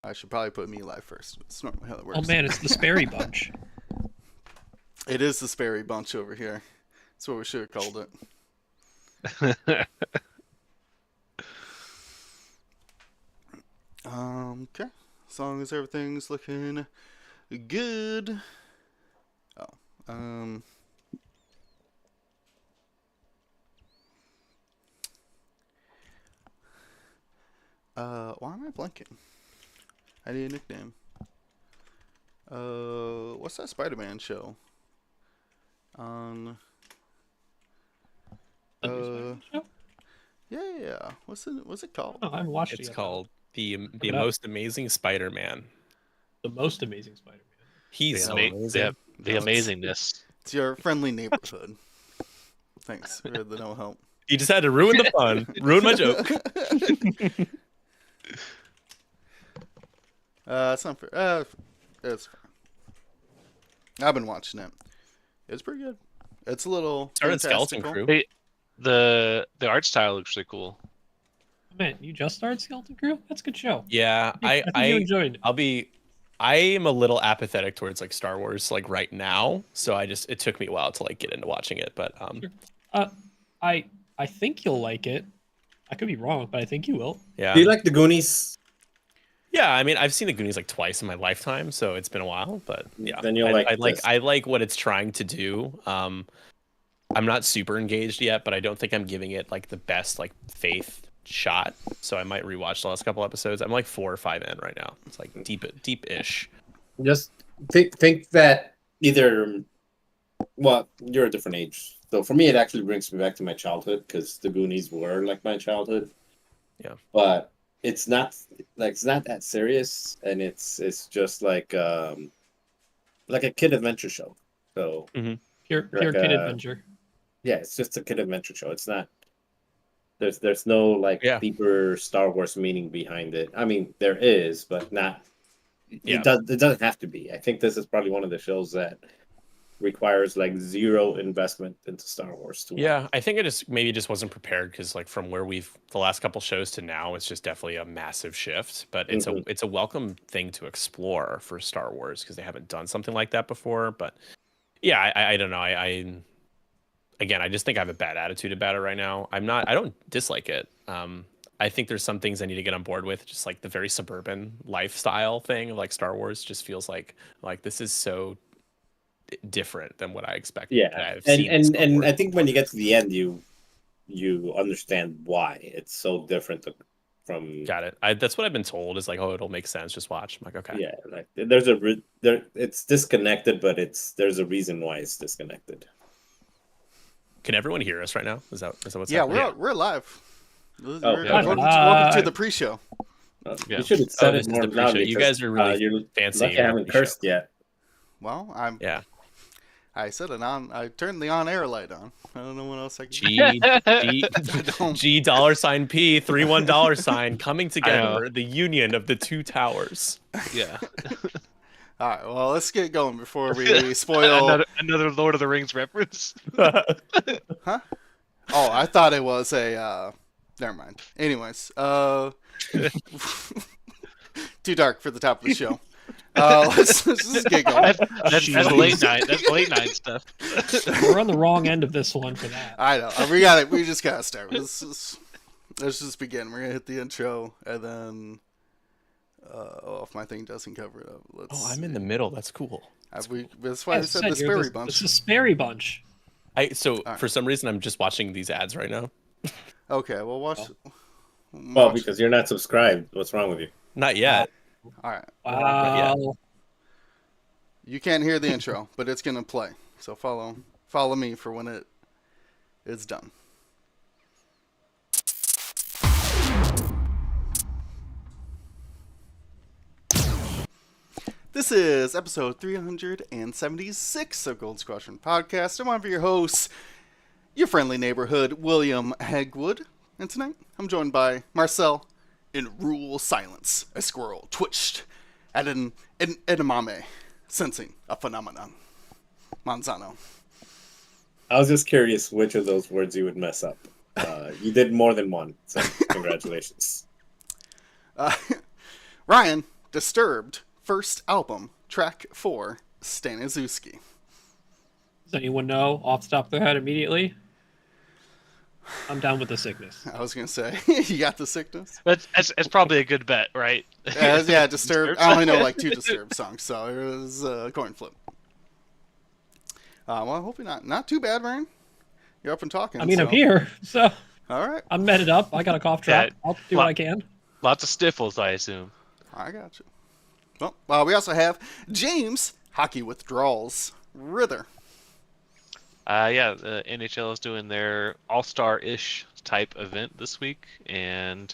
I should probably put me live first. It's normally how it works. Oh man, it's the Sperry Bunch. It is the Sperry Bunch over here. That's what we should have called it. Okay. As long as everything's looking good. Oh. Why am I blanking? I need a nickname. What's that Spider-Man show? On. The new Spider-Man show? Yeah. What's it called? Oh, I haven't watched it It's yet. called the Look it up. Most amazing Spider-Man. The Most Amazing Spider-Man. He's so amazing. The amazingness. It's your friendly neighborhood. Thanks for the no help. You just had to ruin the fun, ruin my joke. It's not fair. It's fine. I've been watching it. It's pretty good. It's a little Started Skeleton fantastical. Crew. Hey, the art style looks really cool. Man, you just started Skeleton Crew? That's a good show. Yeah, I think you enjoyed it. I am a little apathetic towards like Star Wars like right now, so it took me a while to like get into watching it, but I think you'll like it. I could be wrong, but I think you will. yeah. Do you like the Goonies? Yeah, I mean, I've seen the Goonies like twice in my lifetime, so it's been a while, but yeah. Then you'll like this. I like what it's trying to do. I'm not super engaged yet, but I don't think I'm giving it like the best like faith shot. So I might rewatch the last couple episodes. I'm like 4 or 5 in right now. It's like deep-ish. Just think that either. Well, you're a different age, so for me, it actually brings me back to my childhood because the Goonies were like my childhood. Yeah, but it's not that serious, and it's just like a kid adventure show. So Pure like kid adventure. yeah, it's just a kid adventure show. It's not. There's no like deeper Star Wars meaning behind it. I mean, there is, but not. Yeah. It doesn't have to be. I think this is probably one of the shows that requires like zero investment into Star Wars. Yeah, I think it maybe just wasn't prepared because like from where the last couple shows to now, it's just definitely a massive shift. But it's a welcome thing to explore for Star Wars because they haven't done something like that before. But yeah, I don't know. Again, I just think I have a bad attitude about it right now. I don't dislike it. I think there's some things I need to get on board with, just like the very suburban lifestyle thing of like Star Wars just feels like this is so different than what I expected. Yeah, and I think when you get to the end, you understand why it's so different from. Got it. That's what I've been told is like, oh, it'll make sense. Just watch. I'm like, okay. Yeah, like it's disconnected, but there's a reason why it's disconnected. Can everyone hear us right now? Is that what's yeah, happening? We're live. Welcome to the pre-show. You should have said it more loudly. You guys are really fancy. Lucky I haven't cursed yet. Well, I said it on. I turned the on-air light on. I don't know what else I can. G $P $31 coming together. The union of the two towers. Yeah. All right. Well, let's get going before we spoil another Lord of the Rings reference. Huh? Oh, I thought it was a. Never mind. Anyways, too dark for the top of the show. Let's just get going. That's late night. That's late night stuff. We're on the wrong end of this one for that. I know. We got it. We just gotta start. Let's just begin. We're gonna hit the intro, and then if my thing doesn't cover it up, I'm in the middle. That's cool. That's why I said the Sperry Bunch. It's the Sperry Bunch. For some reason, I'm just watching these ads right now. Okay, well, watch. Well, because you're not subscribed. What's wrong with you? Not yet. All right. Wow. You can't hear the intro, but it's gonna play. So follow me for when it's done. This is episode 376 of Gold Squadron Podcast. I'm one of your hosts, your friendly neighborhood, William Hagwood. And tonight, I'm joined by Marcel. In rule silence, a squirrel twitched at an edamame, sensing a phenomenon. Manzano. I was just curious which of those words you would mess up. You did more than one, so congratulations. Ryan Disturbed, first album, track 4, Staniszewski. Does anyone know off the top of their head immediately? I'm down with the sickness. I was going to say, you got the sickness? That's probably a good bet, right? Yeah, Disturbed. I only know like 2 Disturbed songs, so it was a coin flip. Well, hopefully not too bad, Ryan. You're up and talking. I mean, so. I'm here, so All right, I'm meted up. I got a cough drop. Yeah. I'll do what I can. Lots of sniffles, I assume. I got you. Well, we also have James, hockey withdrawals, Rither. Yeah, the NHL is doing their all-star-ish type event this week, and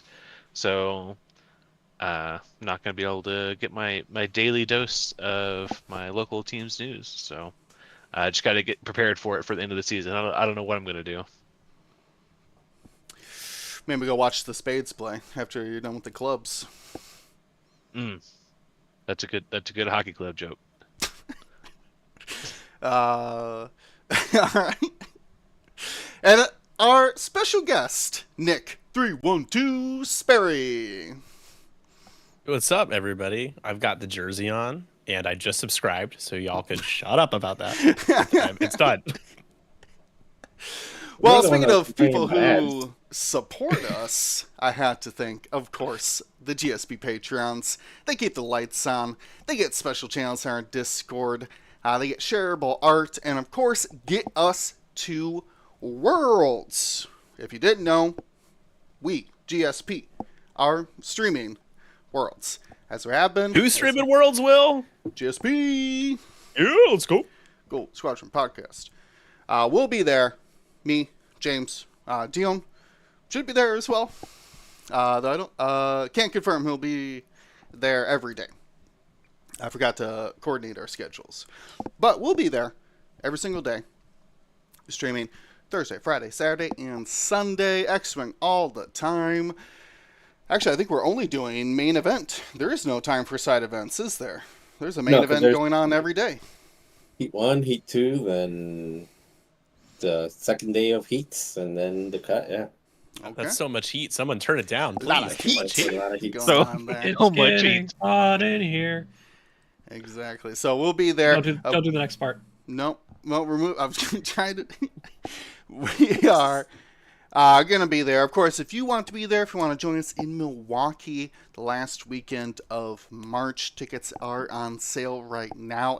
so I'm not going to be able to get my daily dose of my local team's news. So I just got to get prepared for it for the end of the season. I don't know what I'm going to do. Maybe go watch the Spades play after you're done with the clubs. That's a good hockey club joke. All right. And our special guest, Nick 312 Sperry. What's up, everybody? I've got the jersey on, and I just subscribed, so y'all could shut up about that. It's done. Well, You're the one speaking of that's paying people my ads. who support us, I had to think, of course, the GSP Patreons. They keep the lights on. They get special channels on our Discord. They get shareable art, and of course, get us to Worlds. If you didn't know, we, GSP, are streaming Worlds. As we have been. Who's streaming Worlds, Will? GSP. Yeah, let's go. Gold Squadron Podcast. We'll be there. Me, James, Dion should be there as well. Though I don't can't confirm he'll be there every day. I forgot to coordinate our schedules. But we'll be there every single day. Streaming Thursday, Friday, Saturday, and Sunday. X-Wing all the time. Actually, I think we're only doing main event. There is no time for side events, is there? There's a main No, 'cause event there's- going on every day. Heat 1, Heat 2, then the second day of heats, and then the cut. Yeah. Okay. That's so much heat. Someone turn it down, A lot of please. heat. A lot of heat. going So- on there. It's Oh my getting jeez. hot in here. Exactly. So we'll be there. Don't do the next part. No, well, remove. I was trying to. We are going to be there. Of course, if you want to be there, if you want to join us in Milwaukee the last weekend of March, tickets are on sale right now.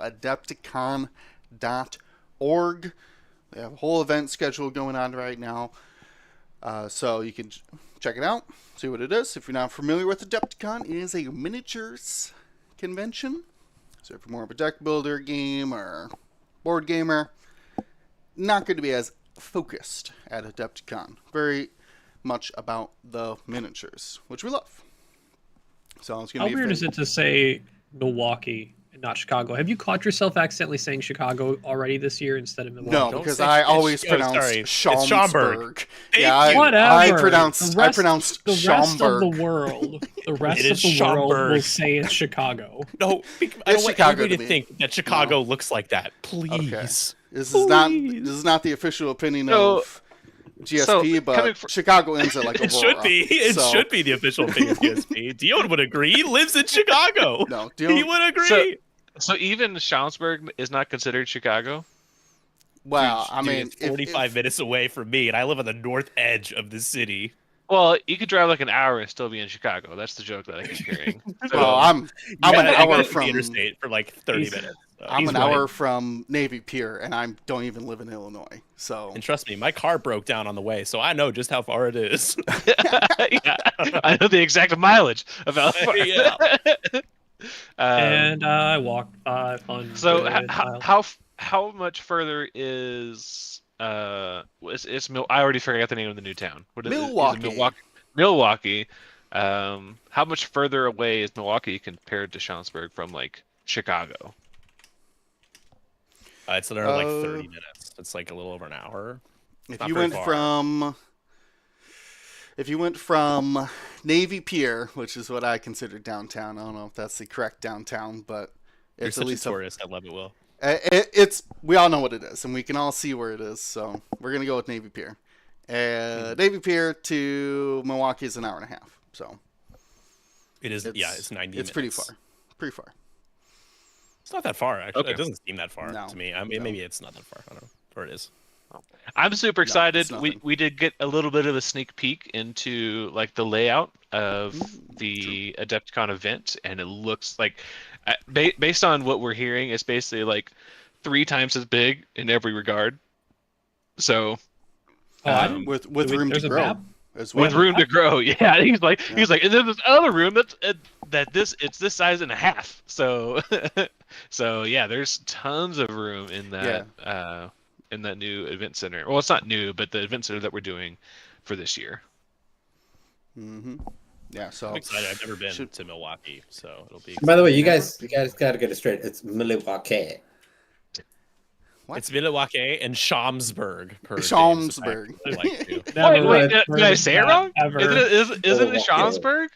Adepticon.org. They have a whole event schedule going on right now. So you can check it out, see what it is. If you're not familiar with Adepticon, it is a miniatures convention. So if you're more of a deck builder game or board gamer, not going to be as focused at Adepticon. Very much about the miniatures, which we love. So it's going How to be weird is it to say Milwaukee and not Chicago? Have you caught yourself accidentally saying Chicago already this year instead of Milwaukee? No, Don't because say- I it's- always oh, pronounce sorry. It's Schaumburg. Schaumburg. Yeah, Thank you. Whatever. I pronounced The rest Schaumburg. of the world, the rest It of is the world will Schaumburg. say it's Chicago. No, I It's don't want Chicago everybody to to me. think that Chicago looks like that. Please. This is not the official opinion So- of GSP, but coming fr- Chicago ends at like It Aurora. should be. It So- should be the official thing of GSP. Dion would agree. He lives in Chicago. No, He Dion, would agree. So even Schaumburg is not considered Chicago? wow, I Dude, mean, it's 45 minutes away from me, and I live on the north edge of the city. Well, you could drive like an hour and still be in Chicago. That's the joke that I keep hearing. So, well, I'm You an gotta- you hour gotta hit the from interstate for like 30 He's- minutes. So I'm he's an right. hour from Navy Pier, and I don't even live in Illinois. So And trust me, my car broke down on the way, so I know just how far it is. yeah, I know the exact mileage of how far. Yeah. And I walked 500 So miles. how much further is it's I already forgot the name of the new town. What is it? Is it Milwaukee. Milwaukee. Milwaukee. How much further away is Milwaukee compared to Schaumburg from like Chicago? It's another like 30 Uh, minutes. It's like a little over an hour. if not you very went far. from Navy Pier, which is what I consider downtown, I don't know if that's the correct downtown, but You're it's at such a least tourist. I love it, Will. it's we all know what it is, and we can all see where it is. So we're gonna go with Navy Pier. Navy Pier to Milwaukee is an hour and a half. So It is, yeah, it's 90 It's minutes. pretty far. pretty far. It's not that far, actually. Okay. It doesn't seem that far No, to me. I mean, no. maybe it's not that far. I don't know. Or it is. I'm super excited. it's nothing. We did get a little bit of a sneak peek into like the layout of the Adepticon event, and it looks like, based on what we're hearing, it's basically like 3 times as big in every regard. So, With room there's to a grow map? as well. with room to grow, yeah. He's like, Yeah. and then this other room it's this size and a half. So, so yeah, there's tons of room in that in that new event center. Well, it's not new, but the event center that we're doing for this year. Mm-hmm. Yeah, so I'm excited. I've never been should- to Milwaukee, so it'll be. By the way, you guys got to get it straight. It's Milwaukee. What? It's Milwaukee and Schaumsburg. per Schaumsburg. James, if I like to. Never Wait, heard did I say it that wrong? ever. Isn't it Milwaukee. Schaumsburg?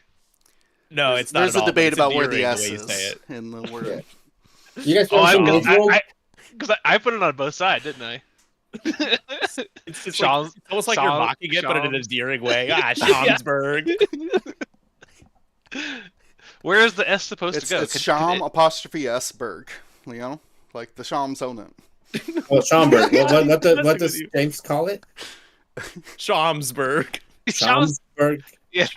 No, it's not. There's at a all, but debate it's about where the endearing S way you is say it. in the word. Yeah. You guys Oh, ever seen Wayne's World? because I put it on both sides, didn't I? It's just Schaum- like, it's almost like you're Schaum- mocking it, but in an Schaum- endearing way. Ah, Schaumsburg. Where is the S supposed It's to go? Sham apostrophe S Berg. You know, like the Shams own it. Well, Schaumburg. What Messing does with you. James call it? Schaumsburg. Schaumburg. Yeah,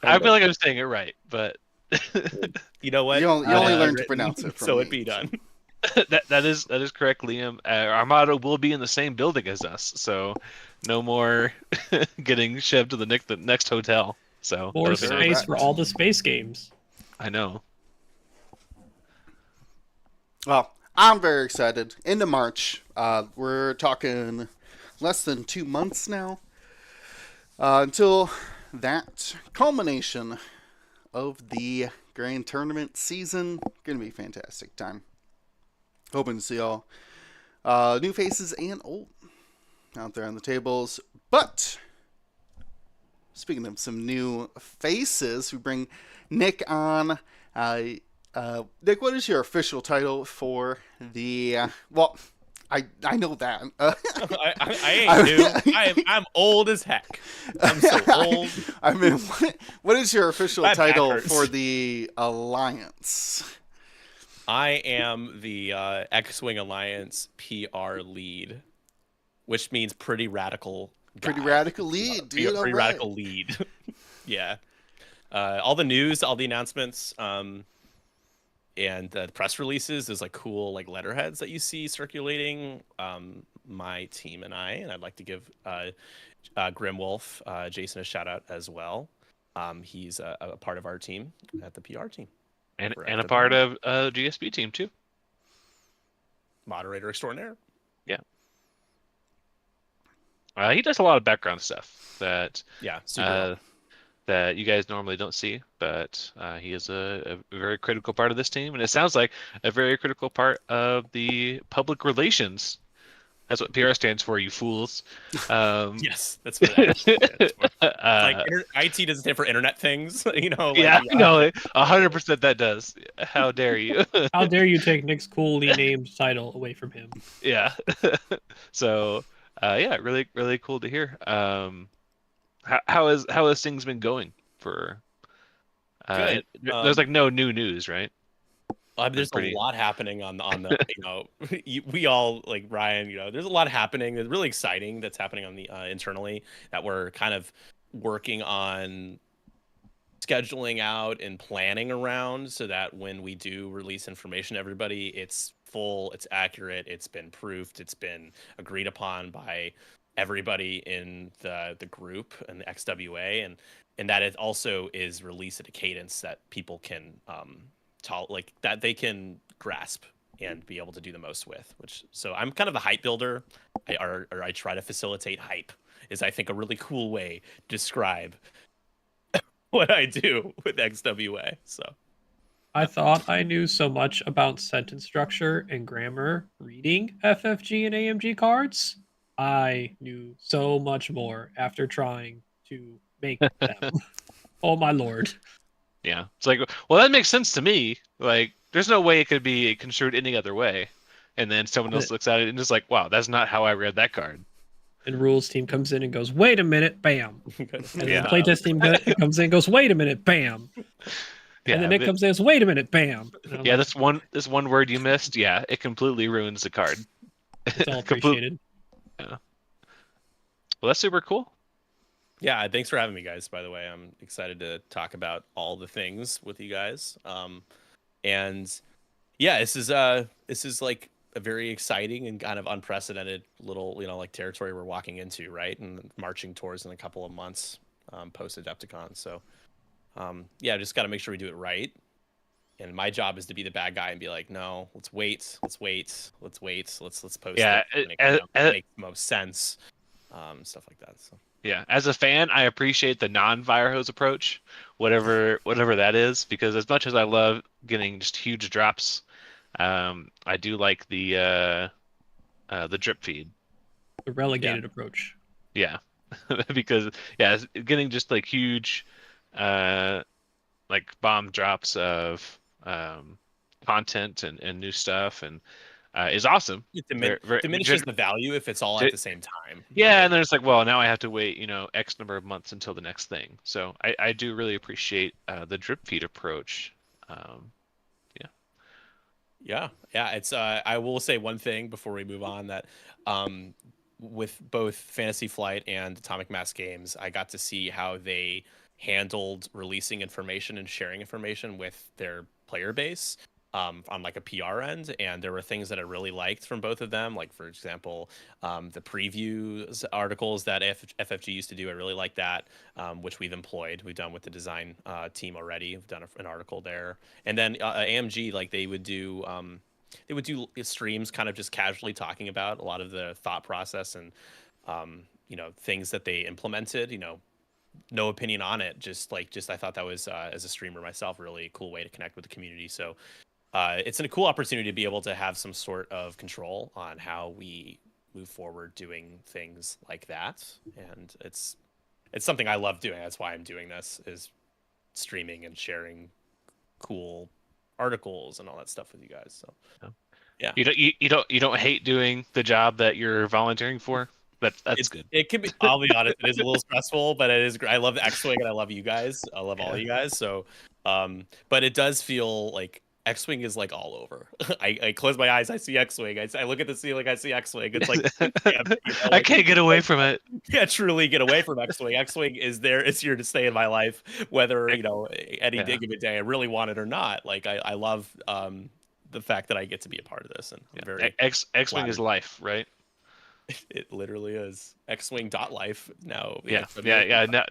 I feel like I'm saying it right, but You know what? You only Uh, learn to written, pronounce it from so me. it be done. that is correct, Liam. Armada will be in the same building as us, so no more getting shoved to the next hotel. So More that'll be nice. space for all the space games. I know. Well, I'm very excited. Into March. We're talking less than 2 months now until that culmination of the grand tournament season. Gonna be a fantastic time. Hoping to see all new faces and old out there on the tables. But speaking of some new faces, we bring Nick on. Nick, what is your official title for the? Well, I know that. I ain't new. I'm old as heck. I'm so old. I mean, what is your official My back title hurts. for the Alliance? I am the X-Wing Alliance PR lead, which means pretty radical. Pretty guy. radical lead, dude. Pretty all right. radical lead. Yeah. All the news, all the announcements, and the press releases, there's like cool like letterheads that you see circulating. My team and I'd like to give Grimwolf, Jason, a shout out as well. He's a part of our team at the PR team. And We're a active part in of GSP team too. Moderator extraordinaire. He does a lot of background stuff that Yeah, super well. that you guys normally don't see, but he is a very critical part of this team, and it sounds like a very critical part of the public relations. That's what PR stands for, you fools. Yes, that's what it stands for. Like IT doesn't stand for internet things, you know. Like, yeah, no, 100% that does. How dare you? How dare you take Nick's coolly named title away from him? Yeah. So, yeah, really, really cool to hear. How has things been going for? Good. There's like no new news, right? There's pretty- a lot happening on the you know, we all like Ryan, you know, there's a lot happening. It's really exciting that's happening on the internally that we're kind of working on scheduling out and planning around so that when we do release information to everybody, it's full, it's accurate, it's been proofed, it's been agreed upon by everybody in the group and the XWA, and that it also is released at a cadence that people can like that they can grasp and be able to do the most with. Which, so I'm kind of the hype builder. I try to facilitate hype is, I think, a really cool way to describe what I do with XWA. So I thought I knew so much about sentence structure and grammar reading FFG and AMG cards. I knew so much more after trying to make them. Oh my lord. Yeah, it's like, well, that makes sense to me. Like, there's no way it could be construed any other way. And then someone else looks at it and is like, wow, that's not how I read that card. And rules team comes in and goes, wait a minute, bam. And Yeah. then the playtest team comes in and goes, wait a minute, bam. And then Nick comes in and says, wait a minute, bam. Yeah, this one word you missed, yeah, it completely ruins the card. It's all appreciated. Yeah. Well, that's super cool. Yeah, thanks for having me, guys. By the way, I'm excited to talk about all the things with you guys. And yeah, this is like a very exciting and kind of unprecedented little, like territory we're walking into, right? And marching towards in a couple of months, post Adepticon. So, yeah, just got to make sure we do it right. And my job is to be the bad guy and be like, no, let's wait, let's post Yeah, it, make the most sense, stuff like that. So. Yeah, as a fan, I appreciate the non-fire hose approach, whatever that is, because as much as I love getting just huge drops, I do like the drip feed. The relegated approach. Yeah, because getting just like huge, like bomb drops of content and new stuff and is awesome. It diminishes the value if it's all at the same time. Yeah, and then it's like, well, now I have to wait, X number of months until the next thing. So I do really appreciate the drip feed approach. Yeah. It's I will say one thing before we move on that with both Fantasy Flight and Atomic Mass Games, I got to see how they handled releasing information and sharing information with their player base. On like a PR end, and there were things that I really liked from both of them. Like, for example, the previews articles that FFG used to do. I really like that, which we've employed. We've done with the design team already. We've done an article there. And then AMG, like they would do streams kind of just casually talking about a lot of the thought process and, things that they implemented, no opinion on it. Just I thought that was, as a streamer myself, really a cool way to connect with the community. So, it's a cool opportunity to be able to have some sort of control on how we move forward doing things like that. And it's something I love doing. That's why I'm doing this, is streaming and sharing cool articles and all that stuff with you guys. So yeah. You don't hate doing the job that you're volunteering for? That's good. It can be, I'll be honest, it is a little stressful, but it is great. I love the X-Wing and I love you guys. I love all you guys. So but it does feel like X-Wing is like all over. I close my eyes, I see X-Wing. I look at the ceiling, I see X-Wing. It's like, I can't get away from it. Yeah, truly get away from X-Wing. X-Wing is there. It's here to stay in my life, whether any given day I really want it or not. Like I love the fact that I get to be a part of this, and I'm very X-Wing is life, right? It literally is. X-Wing.life now. Yeah.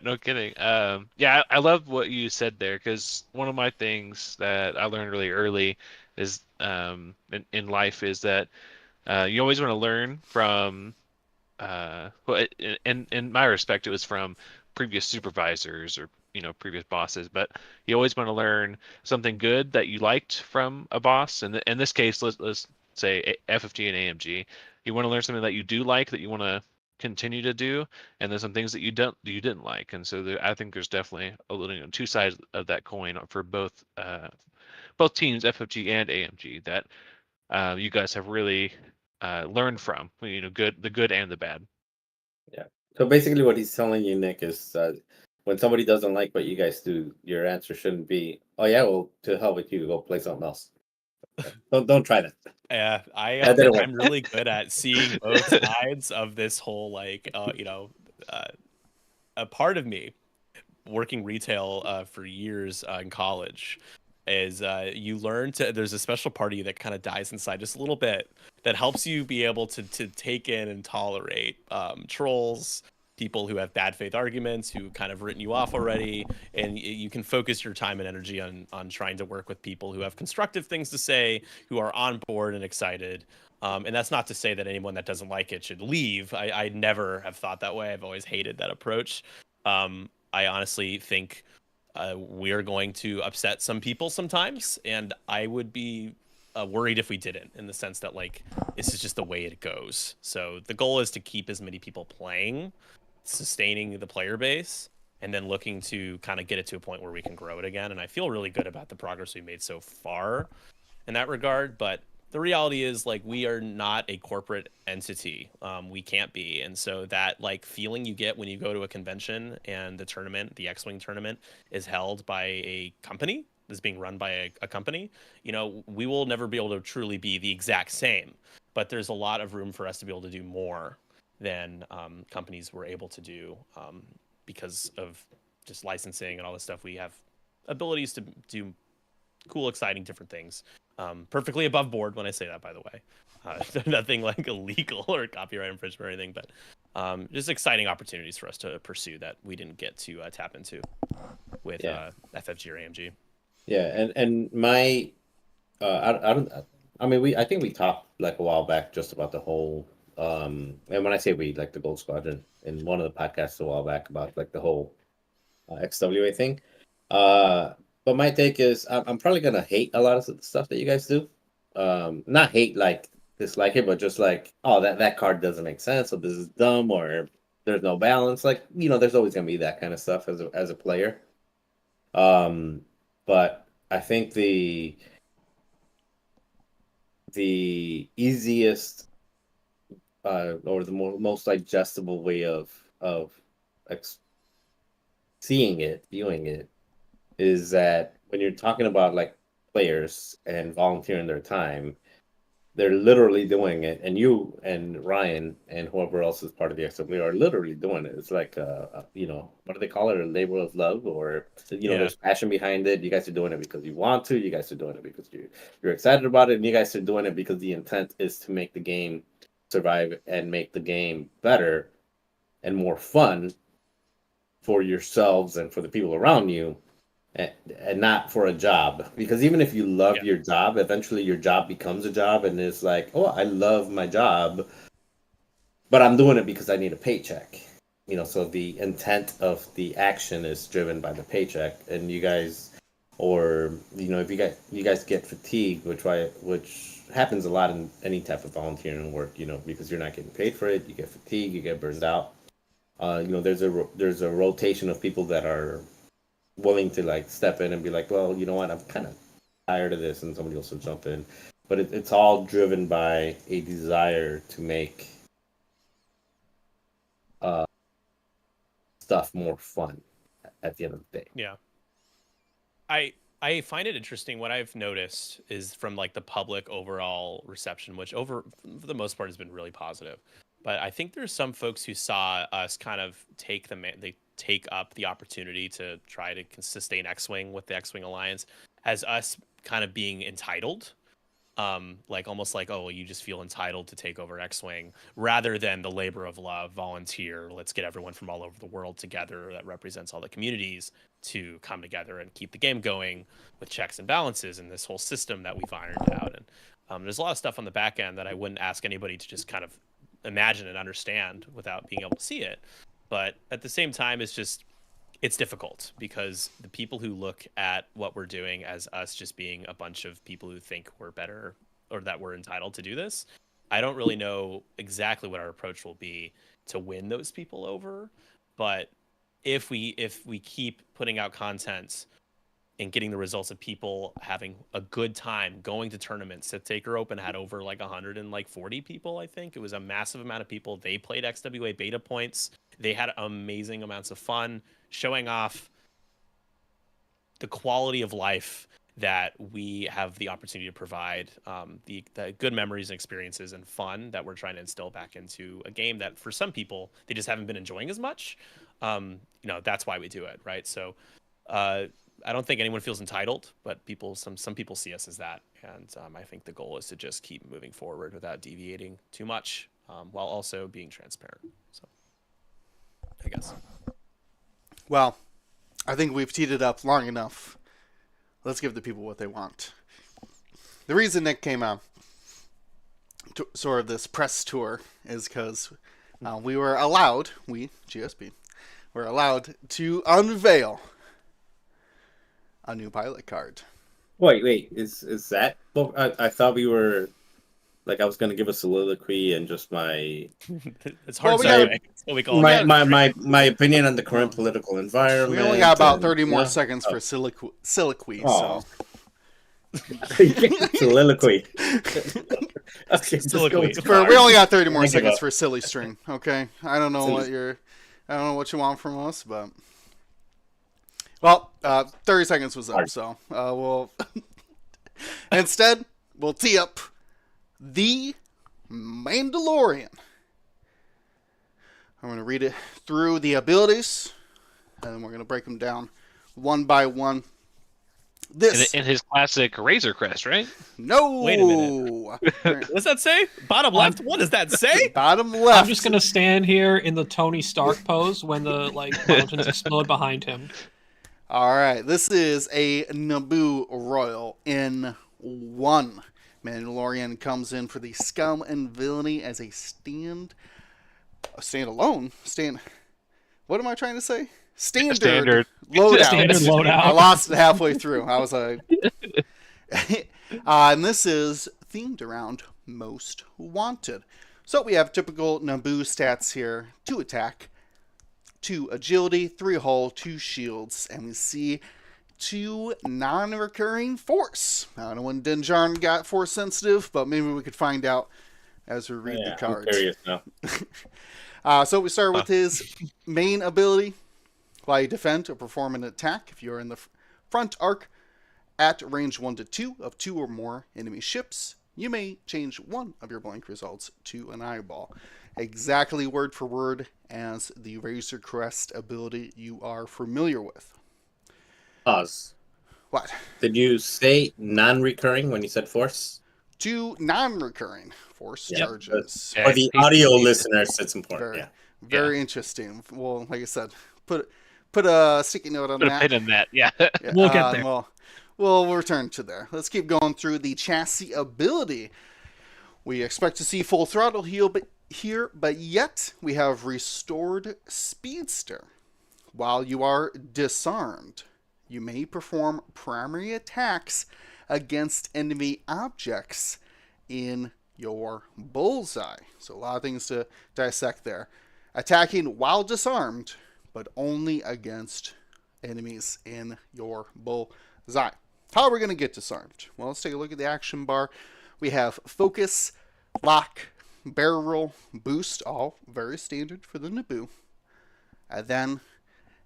No kidding. I love what you said there, because one of my things that I learned really early is in life is that you always want to learn from. In my respect, it was from previous supervisors or previous bosses, but you always want to learn something good that you liked from a boss. And in this case, let's say FFG and AMG. You want to learn something that you do like, that you want to continue to do, and there's some things that you didn't like. And so I think there's definitely a little two sides of that coin for both teams, FFG and AMG, that you guys have really learned from. The good and the bad. Yeah. So basically, what he's telling you, Nick, is when somebody doesn't like what you guys do, your answer shouldn't be, "Oh yeah, well, to hell with you, go play something else." Don't try that. Yeah, I'm really good at seeing both sides of this whole a part of me working retail for years in college is you learn there's a special part of you that kind of dies inside just a little bit that helps you be able to take in and tolerate trolls, people who have bad faith arguments, who kind of written you off already, and you can focus your time and energy on trying to work with people who have constructive things to say, who are on board and excited. And that's not to say that anyone that doesn't like it should leave. I never have thought that way. I've always hated that approach. I honestly think we're going to upset some people sometimes, and I would be worried if we didn't, in the sense that this is just the way it goes. So the goal is to keep as many people playing, sustaining the player base, and then looking to kind of get it to a point where we can grow it again. And I feel really good about the progress we made so far in that regard. But the reality is, we are not a corporate entity. We can't be. And so that feeling you get when you go to a convention and the X-Wing tournament is held by a company, is being run by a company, we will never be able to truly be the exact same. But there's a lot of room for us to be able to do more than companies were able to do because of just licensing and all this stuff. We have abilities to do cool, exciting, different things. Perfectly above board when I say that, by the way. Nothing like illegal or copyright infringement or anything, but just exciting opportunities for us to pursue that we didn't get to tap into with FFG or AMG. Yeah, and my, I think we talked like a while back just about the whole, and when I say we, like the Gold Squadron, in one of the podcasts a while back about like the whole XWA thing. But my take is I'm probably gonna hate a lot of the stuff that you guys do. Not hate like dislike it, but just like, oh, that card doesn't make sense, or this is dumb, or there's no balance. Like, there's always gonna be that kind of stuff as a player. But I think the easiest or the most digestible way of viewing it, is that when you're talking about like players and volunteering their time, they're literally doing it, and you and Ryan and whoever else is part of the XW are literally doing it. It's like what do they call it? A labor of love, or there's passion behind it. You guys are doing it because you want to. You guys are doing it because you're excited about it, and you guys are doing it because the intent is to make the game survive and make the game better and more fun for yourselves and for the people around you, and not for a job. Because even if you love your job, eventually your job becomes a job, and it's like, oh, I love my job, but I'm doing it because I need a paycheck. So the intent of the action is driven by the paycheck. And you guys, or if you guys get fatigued, which happens a lot in any type of volunteering work, because you're not getting paid for it, you get fatigued, you get burned out. There's a rotation of people that are willing to like step in and be like, well, you know what, I'm kind of tired of this, and somebody else will jump in. But it's all driven by a desire to make stuff more fun at the end of the day. Yeah. I find it interesting. What I've noticed is from like the public overall reception, which for the most part has been really positive. But I think there's some folks who saw us kind of take up the opportunity to try to sustain X-Wing with the X-Wing Alliance as us kind of being entitled. Like almost like, oh, well, you just feel entitled to take over X-Wing, rather than the labor of love, volunteer, let's get everyone from all over the world together that represents all the communities to come together and keep the game going with checks and balances and this whole system that we've ironed out. And there's a lot of stuff on the back end that I wouldn't ask anybody to just kind of imagine and understand without being able to see it. But at the same time, it's difficult, because the people who look at what we're doing as us just being a bunch of people who think we're better or that we're entitled to do this, I don't really know exactly what our approach will be to win those people over. But if we keep putting out content and getting the results of people having a good time going to tournaments, Sith Taker Open had over like 140 people, I think. It was a massive amount of people. They played XWA beta points. They had amazing amounts of fun, showing off the quality of life that we have the opportunity to provide, the good memories and experiences and fun that we're trying to instill back into a game that for some people, they just haven't been enjoying as much. That's why we do it, right? So I don't think anyone feels entitled, but some people see us as that. And I think the goal is to just keep moving forward without deviating too much, while also being transparent. So I guess. Well, I think we've teed it up long enough. Let's give the people what they want. The reason Nick came out to sort of this press tour is because GSP, were allowed to unveil a new pilot card. Wait, is that? Well, I thought we were like, I was going to give a soliloquy and just my. It's hard to say. What we call my opinion on the current political environment. We only got about 30 more seconds for soliloquy. Oh. So. Soliloquy. Okay, soliloquy. We only got 30 more seconds for silly string. Okay, I don't know what you want from us, but Well, 30 seconds was up, so we'll instead we'll tee up the Mandalorian. I'm going to read it through the abilities, and then we're going to break them down one by one. This In his classic Razor Crest, right? no. Wait a minute. What does that say? Bottom left? What does that say? Bottom left. I'm just gonna stand here in the Tony Stark pose when the mountains explode behind him. All right, this is a Naboo Royal in 1. Mandalorian comes in for the Scum and Villainy as a standalone. What am I trying to say? Standard loadout. Standard loadout. I lost it halfway through. I was like, and this is themed around Most Wanted. So we have typical Naboo stats here: 2 attack, 2 agility, 3 hull, 2 shields, and we see 2 non-recurring force. I don't know when Din Djarin got force sensitive, but maybe we could find out as we read the cards. I'm curious now. So we start with his main ability. While you defend or perform an attack, if you are in the front arc at range 1 to 2 of 2 or more enemy ships, you may change one of your blank results to an eyeball. Exactly word for word as the Razor Crest ability you are familiar with. Pause. What? Did you say non-recurring when you said force? 2 non-recurring force Yep. charges. Yeah, For the audio listeners, it's important. Very interesting. Well, like I said, put a sticky note on Put a that. pin in that. Yeah. We'll get there. We'll return to there. Let's keep going through the chassis ability. We expect to see full throttle but yet we have restored speedster. While you are disarmed, you may perform primary attacks against enemy objects in your bullseye. So a lot of things to dissect there. Attacking while disarmed, but only against enemies in your bullseye. How are we going to get disarmed? Well, let's take a look at the action bar. We have focus, lock, barrel roll, boost, all very standard for the Naboo. And then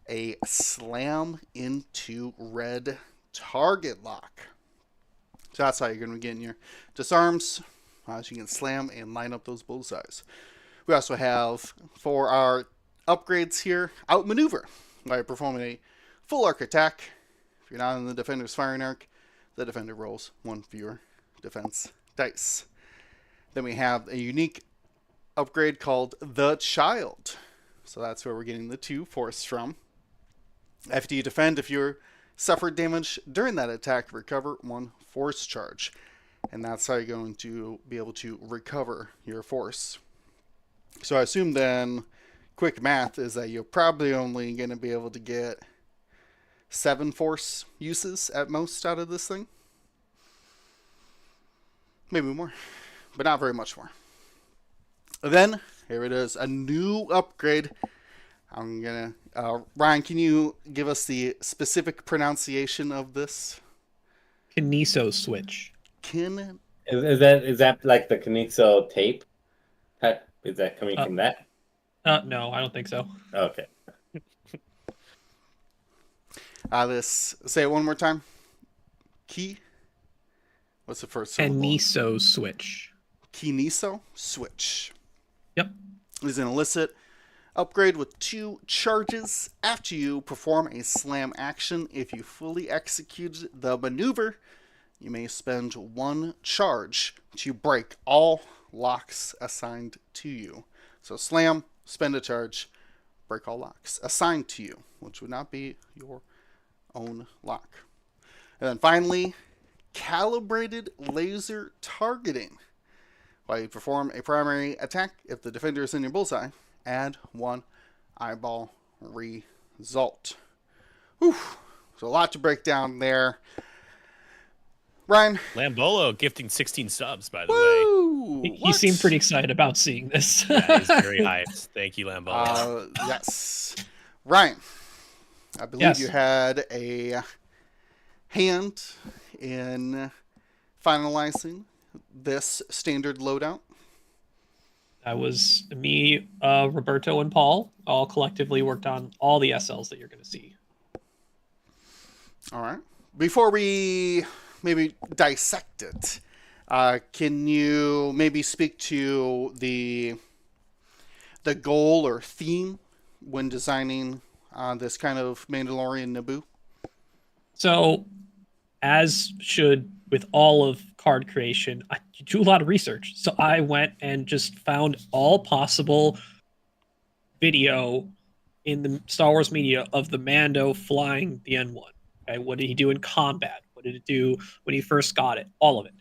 a slam into red target lock. So that's how you're going to be getting your disarms. So you can slam and line up those bullseyes. We also have, for our upgrades here, outmaneuver. By performing a full arc attack. If you're not in the defender's firing arc, the defender rolls 1 fewer defense dice. Then we have a unique upgrade called the Child. So that's where we're getting the 2 force from. After you defend, if you suffered damage during that attack, recover 1 force charge. And that's how you're going to be able to recover your force. So I assume then, quick math is that you're probably only going to be able to get 7 force uses at most out of this thing. Maybe more, but not very much more. Then, here it is, a new upgrade. I'm going to... Ryan, can you give us the specific pronunciation of this? Kineso switch. Is that like the Kineso tape? Is that coming from that? No, I don't think so. Okay. Say it one more time. What's the first syllable? Kineso switch. Kineso switch. Yep. Is an illicit upgrade with 2 charges after you perform a slam action. If you fully execute the maneuver, you may spend 1 charge to break all locks assigned to you. So slam, spend a charge, break all locks assigned to you, which would not be your own lock. And then finally, calibrated laser targeting. While you perform a primary attack, if the defender is in your bullseye, add 1 eyeball result. Whew. So a lot to break down there. Ryan. Lambolo gifting 16 subs, by the Woo! way. He seemed pretty excited about seeing this. Yeah, he's very hyped. Thank you, Lambolo. Yes. Ryan, I believe Yes. you had a hand in finalizing this standard loadout. That was me, Roberto, and Paul all collectively worked on all the SLs that you're going to see. All right. Before we maybe dissect it, can you maybe speak to the goal or theme when designing this kind of Mandalorian Naboo? So, as should with all of card creation, I do a lot of research. So I went and just found all possible video in the Star Wars media of the Mando flying the N1. Okay, what did he do in combat? What did it do when he first got it? All of it.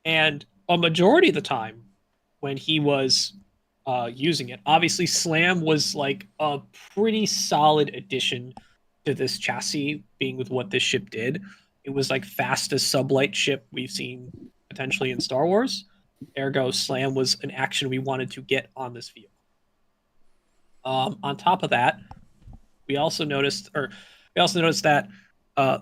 And a majority of the time, when he was using it, obviously Slam was like a pretty solid addition to this chassis, being with what this ship did. It was like fastest sublight ship we've seen potentially in Star Wars. Ergo, Slam was an action we wanted to get on this vehicle. On top of that, we also noticed that uh,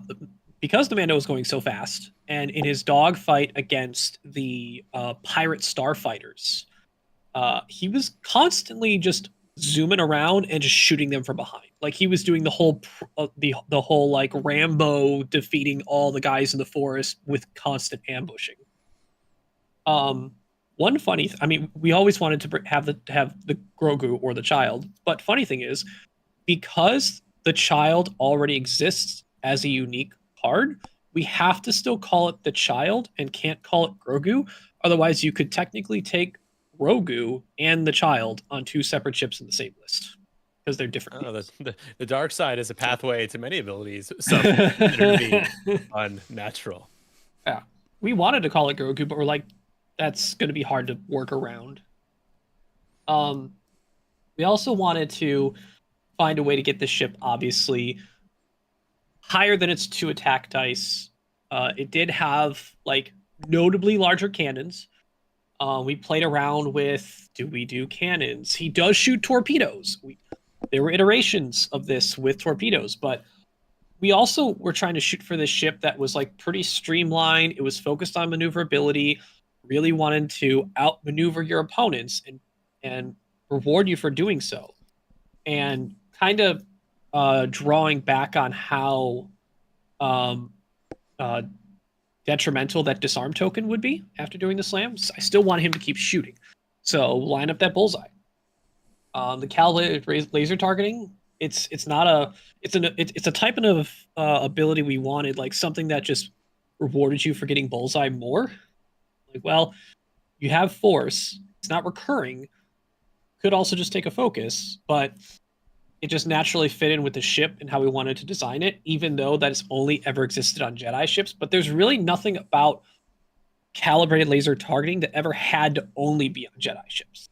because the Mando was going so fast, and in his dogfight against the pirate starfighters, he was constantly just zooming around and just shooting them from behind. Like he was doing the whole like Rambo defeating all the guys in the forest with constant ambushing. One funny, I mean, we always wanted to have the Grogu or the child, but funny thing is, because the child already exists as a unique card, we have to still call it the child and can't call it Grogu. Otherwise, you could technically take Grogu and the child on two separate ships in the same list because they're different. Oh, the dark side is a pathway to many abilities. Some consider to be unnatural. Yeah, we wanted to call it Grogu, but we're like, that's going to be hard to work around. We also wanted to find a way to get the ship obviously higher than its 2 attack dice. It did have like notably larger cannons. We played around with, do we do cannons? He does shoot torpedoes. There were iterations of this with torpedoes, but we also were trying to shoot for this ship that was like pretty streamlined. It was focused on maneuverability, really wanted to outmaneuver your opponents and reward you for doing so. And kind of drawing back on how detrimental that disarm token would be after doing the slams, I still want him to keep shooting. So line up that bullseye. The Cal laser targeting, it's a type of ability we wanted, like something that just rewarded you for getting bullseye more. Like, well, you have force, it's not recurring, could also just take a focus, but it just naturally fit in with the ship and how we wanted to design it, even though that has only ever existed on Jedi ships. But there's really nothing about calibrated laser targeting that ever had to only be on Jedi ships.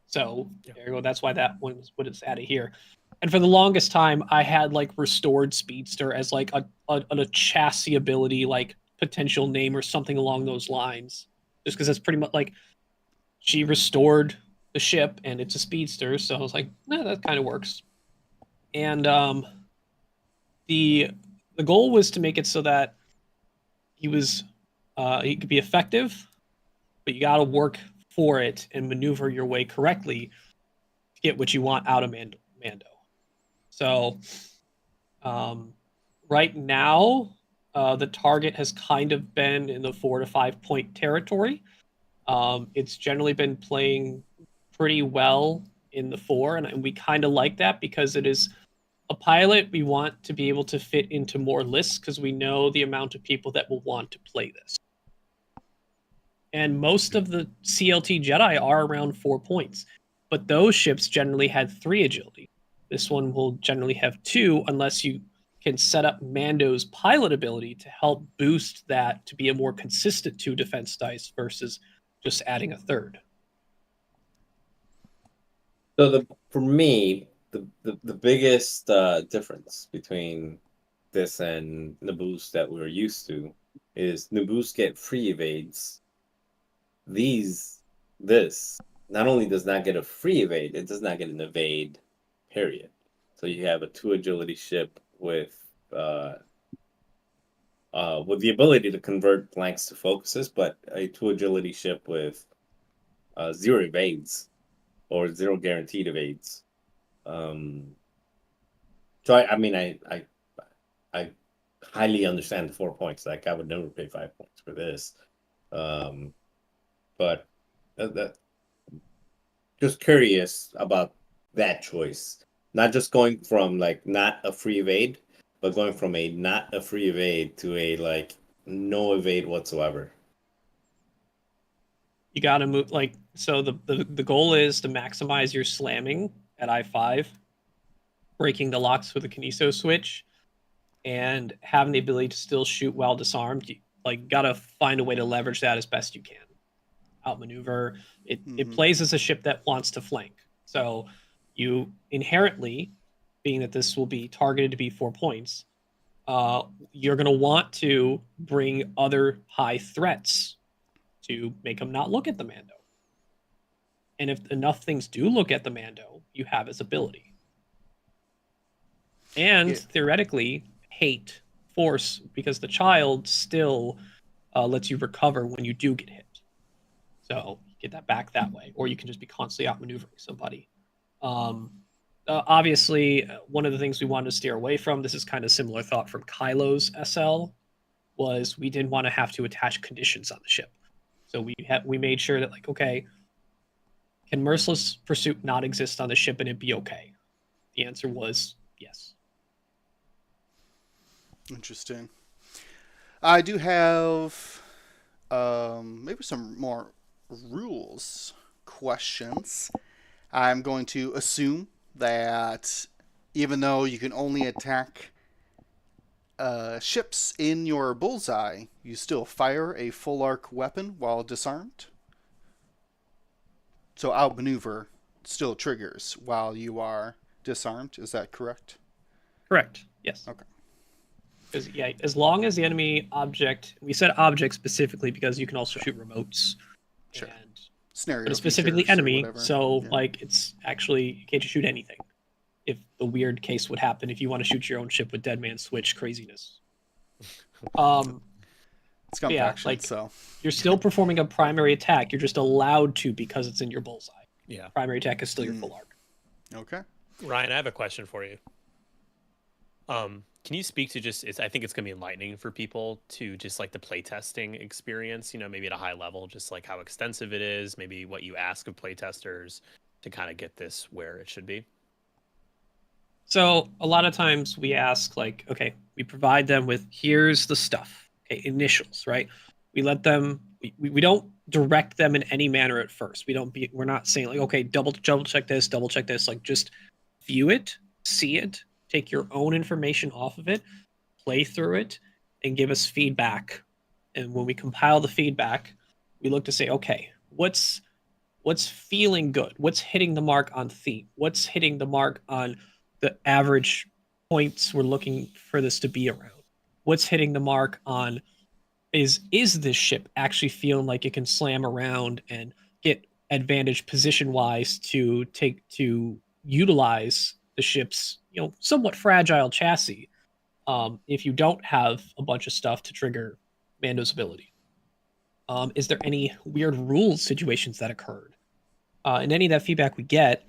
So there you go. That's why that one was what it's added here. And for the longest time, I had like restored speedster as like a chassis ability, like potential name or something along those lines. Just because that's pretty much like she restored the ship and it's a speedster, so I was like, nah, that kind of works. And the goal was to make it so that he could be effective, but you got to work for it and maneuver your way correctly to get what you want out of Mando. So right now, the target has kind of been in the 4 to 5 point territory. It's generally been playing pretty well in the 4, and we kind of like that because it is a pilot we want to be able to fit into more lists because we know the amount of people that will want to play this. And most of the CLT Jedi are around 4 points, but those ships generally had 3 agility. This one will generally have 2 unless you can set up Mando's pilot ability to help boost that to be a more consistent 2 defense dice versus just adding a 3rd. So for me, the biggest difference between this and Naboos that we're used to is Naboos get free evades. This not only does not get a free evade, it does not get an evade, period. So you have a 2 agility ship with the ability to convert blanks to focuses, but a 2 agility ship with 0 evades or 0 guaranteed evades. So I highly understand the 4 points. Like I would never pay 5 points for this. But that just curious about that choice. Not just going from like not a free evade, but going from a not a free evade to a like no evade whatsoever. You got to move like so. The goal is to maximize your slamming at I5, breaking the locks with a kineso switch, and having the ability to still shoot while disarmed. You like gotta find a way to leverage that as best you can. Outmaneuver it. It plays as a ship that wants to flank. So you inherently, being that this will be targeted to be 4 points, you're gonna want to bring other high threats to make them not look at the Mando. And if enough things do look at the Mando, you have his ability. And theoretically, hate, force, because the child still lets you recover when you do get hit. So get that back that way. Or you can just be constantly outmaneuvering somebody. Obviously, one of the things we wanted to steer away from, this is kind of similar thought from Kylo's SL, was we didn't want to have to attach conditions on the ship. So we made sure that, like, okay, can merciless pursuit not exist on the ship and it be okay? The answer was yes. Interesting. I do have maybe some more rules questions. I'm going to assume that even though you can only attack ships in your bullseye, you still fire a full arc weapon while disarmed. So outmaneuver still triggers while you are disarmed. Is that correct? Correct. Yes. Okay. Yeah, as long as the enemy object, we said object specifically because you can also shoot remotes. Sure. And, Scenario but it's specifically features or enemy, whatever. so Yeah. like it's actually you can't just shoot anything. If the weird case would happen, if you want to shoot your own ship with Dead Man Switch craziness. It's gun yeah, faction, like so you're still performing a primary attack. You're just allowed to because it's in your bullseye. Yeah. Primary attack is still your full arc. okay. Ryan, I have a question for you. Can you speak to I think it's going to be enlightening for people to just like the playtesting experience, maybe at a high level, just like how extensive it is, maybe what you ask of playtesters to kind of get this where it should be. So a lot of times we ask, like, okay, we provide them with here's the stuff, okay, initials, right? We let them, we don't direct them in any manner at first. We're not saying like, okay, double check this, like just view it, see it, take your own information off of it, play through it, and give us feedback. And when we compile the feedback, we look to say, okay, what's feeling good? What's hitting the mark on theme? What's hitting the mark on the average points we're looking for this to be around? What's hitting the mark on is this ship actually feeling like it can slam around and get advantage position wise to utilize the ship's somewhat fragile chassis if you don't have a bunch of stuff to trigger Mando's ability? Is there any weird rules situations that occurred? And any of that feedback we get,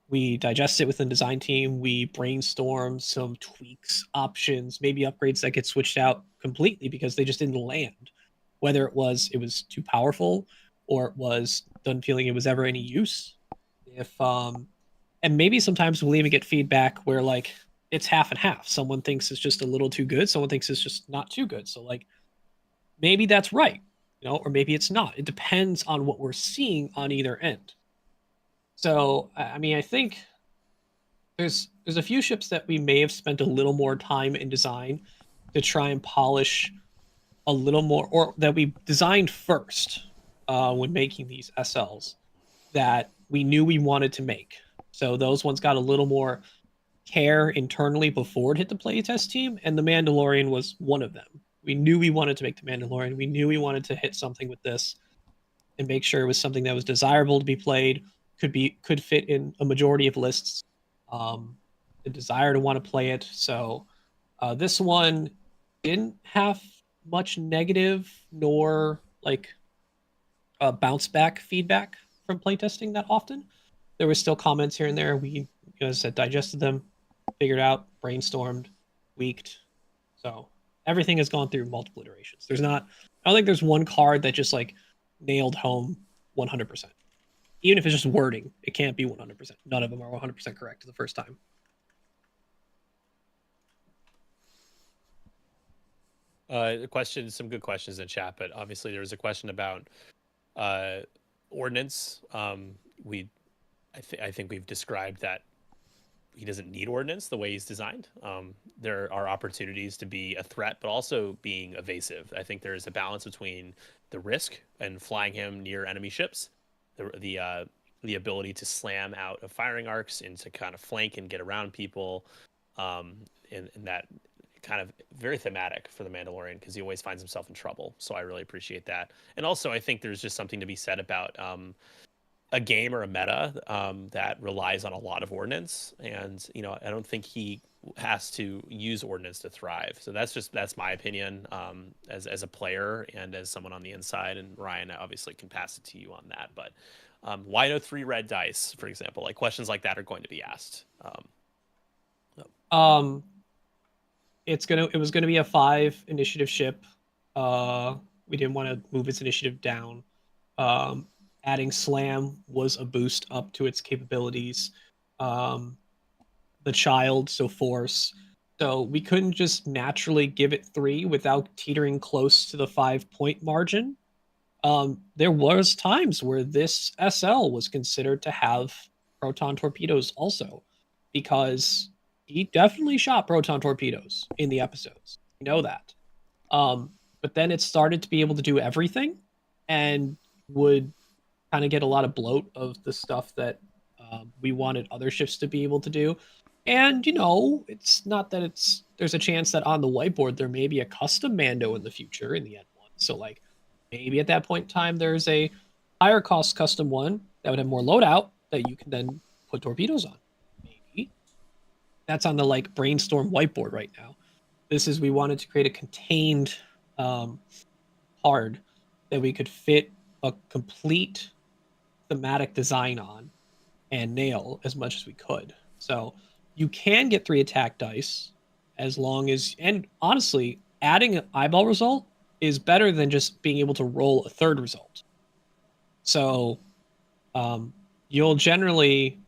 we digest it within the design team. We brainstorm some tweaks, options, maybe upgrades that get switched out completely because they just didn't land. Whether it was too powerful or it was done feeling it was ever any use. And maybe sometimes we'll even get feedback where like it's half and half. Someone thinks it's just a little too good. Someone thinks it's just not too good. So like maybe that's right, or maybe it's not. It depends on what we're seeing on either end. So, I mean, I think there's a few ships that we may have spent a little more time in design to try and polish a little more, or that we designed first when making these SLs that we knew we wanted to make. So those ones got a little more care internally before it hit the playtest team, and the Mandalorian was one of them. We knew we wanted to make the Mandalorian. We knew we wanted to hit something with this and make sure it was something that was desirable to be played, could fit in a majority of lists, the desire to want to play it. So this one didn't have much negative nor like bounce back feedback from playtesting that often. There was still comments here and there. We, as I said, digested them, figured out, brainstormed, tweaked. So everything has gone through multiple iterations. I don't think there's one card that just like nailed home 100%. Even if it's just wording, it can't be 100%. None of them are 100% correct the first time. Some good questions in chat, but obviously there was a question about ordnance. I think we've described that he doesn't need ordnance the way he's designed. There are opportunities to be a threat, but also being evasive. I think there is a balance between the risk and flying him near enemy ships, the ability to slam out of firing arcs and to kind of flank and get around people, and that kind of very thematic for the Mandalorian because he always finds himself in trouble. So I really appreciate that. And also, I think there's just something to be said about a game or a meta that relies on a lot of ordnance, and I don't think he has to use ordnance to thrive. So that's my opinion as a player and as someone on the inside. And Ryan obviously can pass it to you on that. But why no 3 red dice, for example? Like questions like that are going to be asked. It was gonna be a 5 initiative ship. We didn't want to move its initiative down. Adding slam was a boost up to its capabilities. The child, so force. So we couldn't just naturally give it 3 without teetering close to the 5-point margin. There was times where this SL was considered to have proton torpedoes also, because he definitely shot proton torpedoes in the episodes. We know that. But then it started to be able to do everything and would kind of get a lot of bloat of the stuff that we wanted other ships to be able to do. And, it's not that there's a chance that on the whiteboard there may be a custom Mando in the future in the N1. So, like, maybe at that point in time there's a higher cost custom one that would have more loadout that you can then put torpedoes on. Maybe. That's on the, like, brainstorm whiteboard right now. We wanted to create a contained card that we could fit a complete thematic design on and nail as much as we could. So you can get 3 attack dice as long as, and honestly, adding an eyeball result is better than just being able to roll a 3rd result. So you'll generally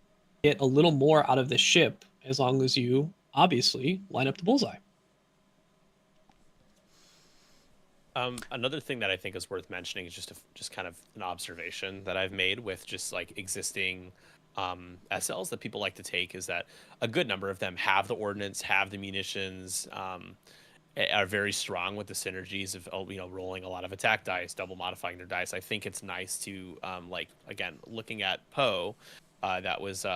get a little more out of the ship as long as you obviously line up the bullseye. Another thing that I think is worth mentioning is just kind of an observation that I've made with just like existing SLs that people like to take, is that a good number of them have the ordnance, have the munitions, are very strong with the synergies of rolling a lot of attack dice, double modifying their dice. I think it's nice to like, again, looking at Poe, that was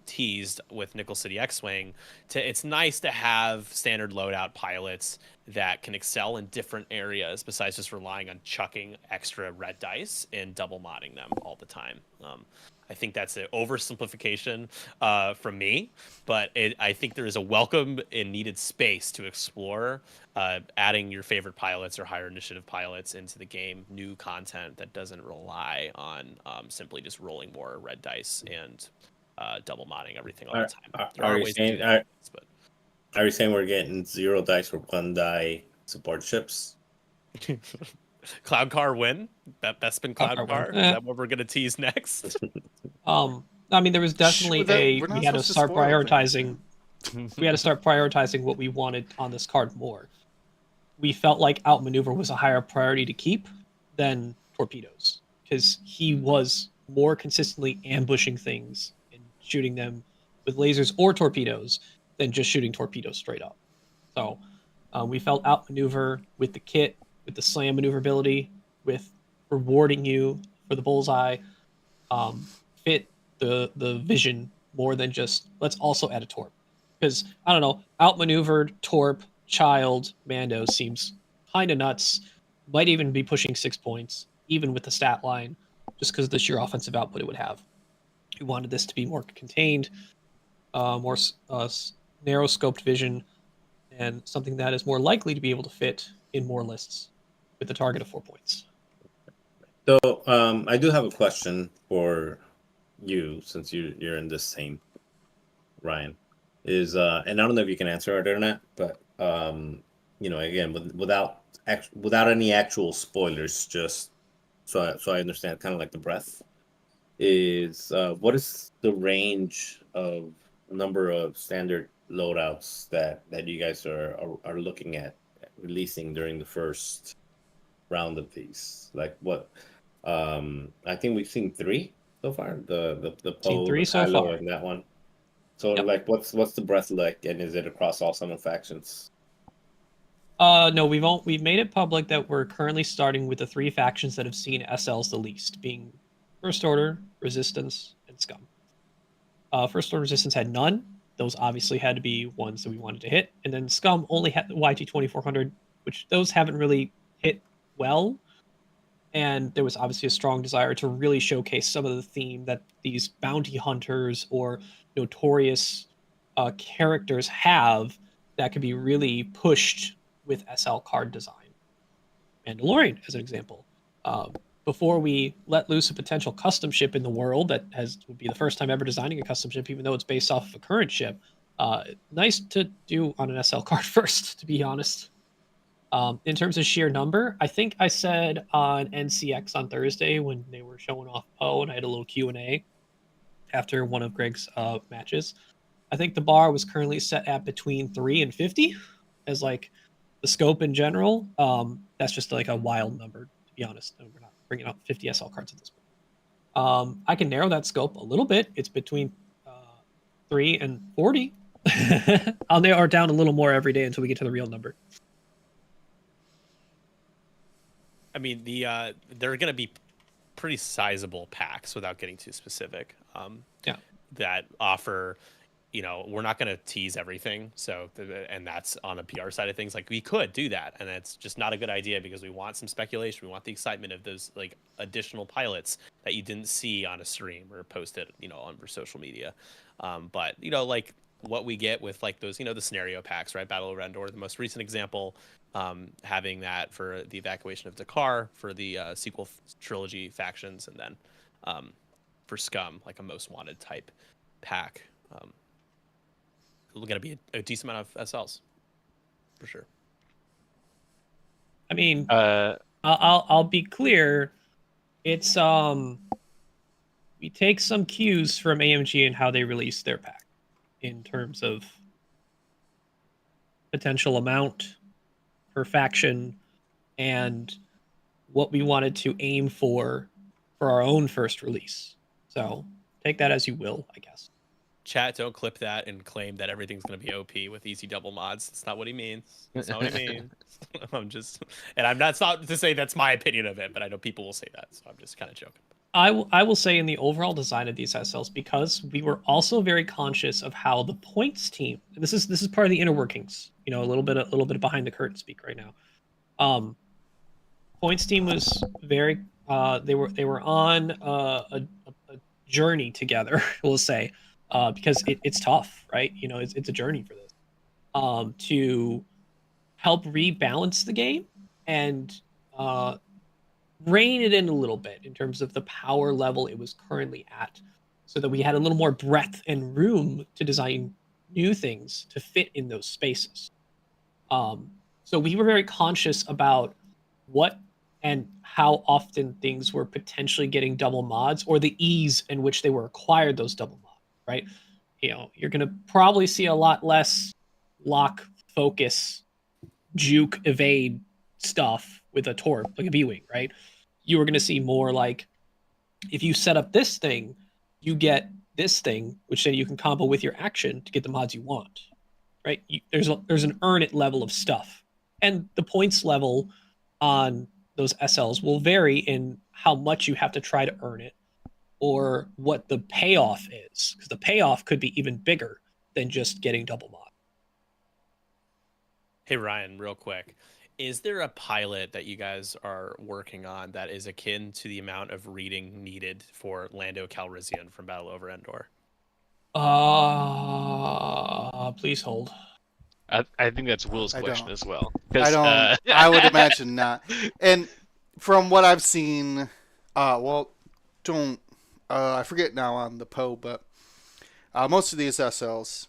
teased with Nickel City X-Wing. It's nice to have standard loadout pilots that can excel in different areas besides just relying on chucking extra red dice and double modding them all the time. I think that's an oversimplification from me, but I think there is a welcome and needed space to explore adding your favorite pilots or higher initiative pilots into the game, new content that doesn't rely on simply just rolling more red dice and double modding everything all the time. Are you saying we're getting 0 dice for 1 die support ships? Cloud Car win? Bespin Cloud Car? Is that what we're going to tease next? I mean, there was definitely we had to start prioritizing. We had to start prioritizing what we wanted on this card more. We felt like outmaneuver was a higher priority to keep than torpedoes, because he was more consistently ambushing things and shooting them with lasers or torpedoes than just shooting torpedoes straight up. So we felt outmaneuver with the kit, with the slam maneuverability, with rewarding you for the bullseye, fit the vision more than just let's also add a torp. Because I don't know, outmaneuvered torp child Mando seems kind of nuts. Might even be pushing 6 points, even with the stat line, just because of the sheer offensive output it would have. We wanted this to be more contained, more narrow scoped vision, and something that is more likely to be able to fit in more lists with a target of 4 points. So I do have a question for you, since you're in this team, Ryan. And I don't know if you can answer it or not, but again, without any actual spoilers, just so I understand, kind of like the breadth is what is the range of number of standard loadouts that you guys are looking at releasing during the first round of these? Like what? I think we've seen 3 so far. The Seen Poe, the 3 so Kylo, far. and that one. So Yep. like, what's the breadth like, and is it across all summon factions? No, we've made it public that we're currently starting with the 3 factions that have seen SLs the least, being First Order, Resistance, and Scum. First Order Resistance had none. Those obviously had to be ones that we wanted to hit, and then Scum only had the YT 2400, which those haven't really hit well. And there was obviously a strong desire to really showcase some of the theme that these bounty hunters or notorious characters have that could be really pushed with SL card design. Mandalorian, as an example. Before we let loose a potential custom ship in the world that would be the first time ever designing a custom ship, even though it's based off of a current ship, nice to do on an SL card first, to be honest. In terms of sheer number, I think I said on NCX on Thursday when they were showing off Poe, and I had a little Q&A after one of Greg's matches. I think the bar was currently set at between 3 and 50 as like the scope in general. That's just like a wild number, to be honest. We're not bringing out 50 SL cards at this point. I can narrow that scope a little bit. It's between 3 and 40. I'll narrow it down a little more every day until we get to the real number. I mean, they're going to be pretty sizable packs without getting too specific. Yeah. That offer, we're not going to tease everything. So, and that's on the PR side of things. Like, we could do that, and it's just not a good idea because we want some speculation. We want the excitement of those like additional pilots that you didn't see on a stream or posted, on social media. But like what we get with like those, the scenario packs, right? Battle of Endor, the most recent example. Having that for the evacuation of Dakar for the sequel trilogy factions, and then for Scum, like a most wanted type pack. Going to be a decent amount of SLs for sure. I mean, I'll be clear. It's we take some cues from AMG and how they release their pack in terms of potential amount per faction and what we wanted to aim for our own first release. So take that as you will, I guess. Chat, don't clip that and claim that everything's going to be OP with easy double mods. That's not what he means. That's not what he means. That's not to say that's my opinion of it, but I know people will say that, so I'm just kind of joking. I will say in the overall design of these SLs, because we were also very conscious of how the points team, and this is part of the inner workings, a little bit of behind the curtain speak right now. Points team was very they were on a journey together, we'll say, because it's tough, right? It's a journey for this, to help rebalance the game and rein it in a little bit in terms of the power level it was currently at, so that we had a little more breadth and room to design new things to fit in those spaces. So we were very conscious about what and how often things were potentially getting double mods, or the ease in which they were acquired those double mods, right? You're going to probably see a lot less lock, focus, juke, evade stuff with a torp, like a B-Wing, right? You are going to see more like, if you set up this thing, you get this thing, which then you can combo with your action to get the mods you want, right? There's an earn it level of stuff. And the points level on those SLs will vary in how much you have to try to earn it, or what the payoff is, because the payoff could be even bigger than just getting double mod. Hey Ryan, real quick, is there a pilot that you guys are working on that is akin to the amount of reading needed for Lando Calrissian from Battle over Endor? Please hold. I think that's Will's question as well. I don't. I would imagine not. And from what I've seen, I forget now on the Poe, but most of these SLs,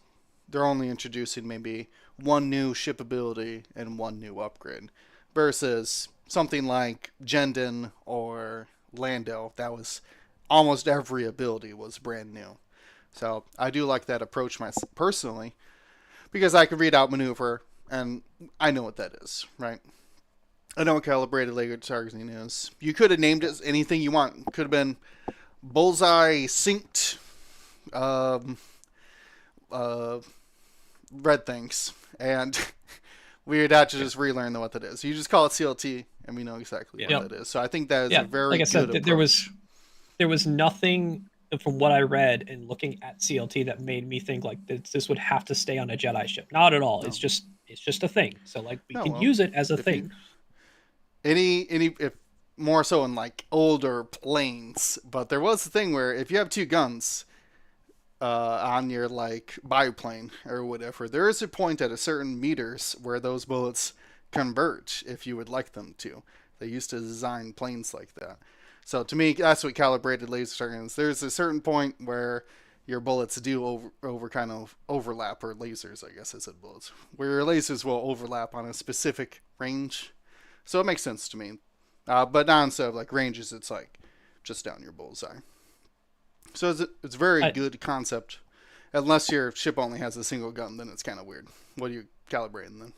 they're only introducing maybe one new ship ability and one new upgrade, versus something like Jendon or Lando that was almost every ability was brand new. So I do like that approach personally, because I can read out maneuver and I know what that is, right? I know what calibrated laser targeting is. You could have named it anything you want. Could have been bullseye synced red things, and we'd have to just relearn what that is. You just call it CLT, and we know exactly what that is. So I think that is a very like I said, good there approach. was nothing from what I read and looking at CLT that made me think like this would have to stay on a Jedi ship. Not at all. No. It's just a thing. So like we No, can well, use it as a if thing. If more so in like older planes, but there was a thing where if you have two guns on your like biplane or whatever, there is a point at a certain meters where those bullets converge if you would like them to. They used to design planes like that. So to me, that's what calibrated laser targeting is. There's a certain point where your bullets do over kind of overlap, or lasers, I guess I said bullets, where your lasers will overlap on a specific range. So it makes sense to me. But now instead of like ranges, it's like just down your bullseye. So it's a very good concept. Unless your ship only has a single gun, then it's kind of weird. What are you calibrating then?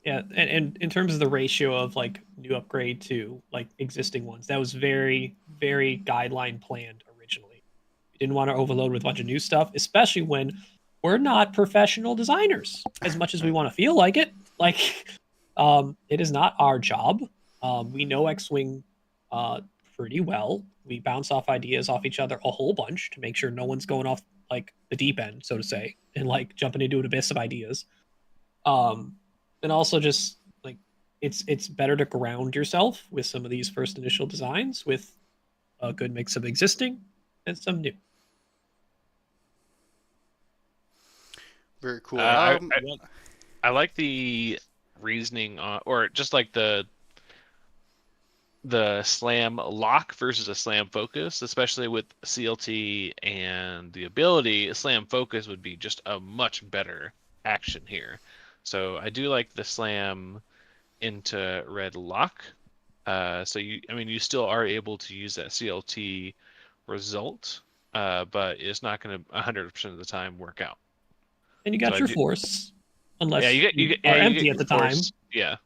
Yeah, and in terms of the ratio of like new upgrade to like existing ones, that was very, very guideline planned originally. We didn't want to overload with a bunch of new stuff, especially when we're not professional designers as much as we want to feel like it. Like, it is not our job. We know X-Wing pretty well. We bounce off ideas off each other a whole bunch to make sure no one's going off like the deep end, so to say, and like jumping into an abyss of ideas. And also just like it's better to ground yourself with some of these first initial designs with a good mix of existing and some new. Very cool. I like the reasoning on, or just like the slam lock versus a slam focus, especially with CLT and the ability. A slam focus would be just a much better action here. So I do like the slam into red lock. So you still are able to use that CLT result, but it's not going to 100% of the time work out. And you got your force, unless you are empty at the time. Yeah.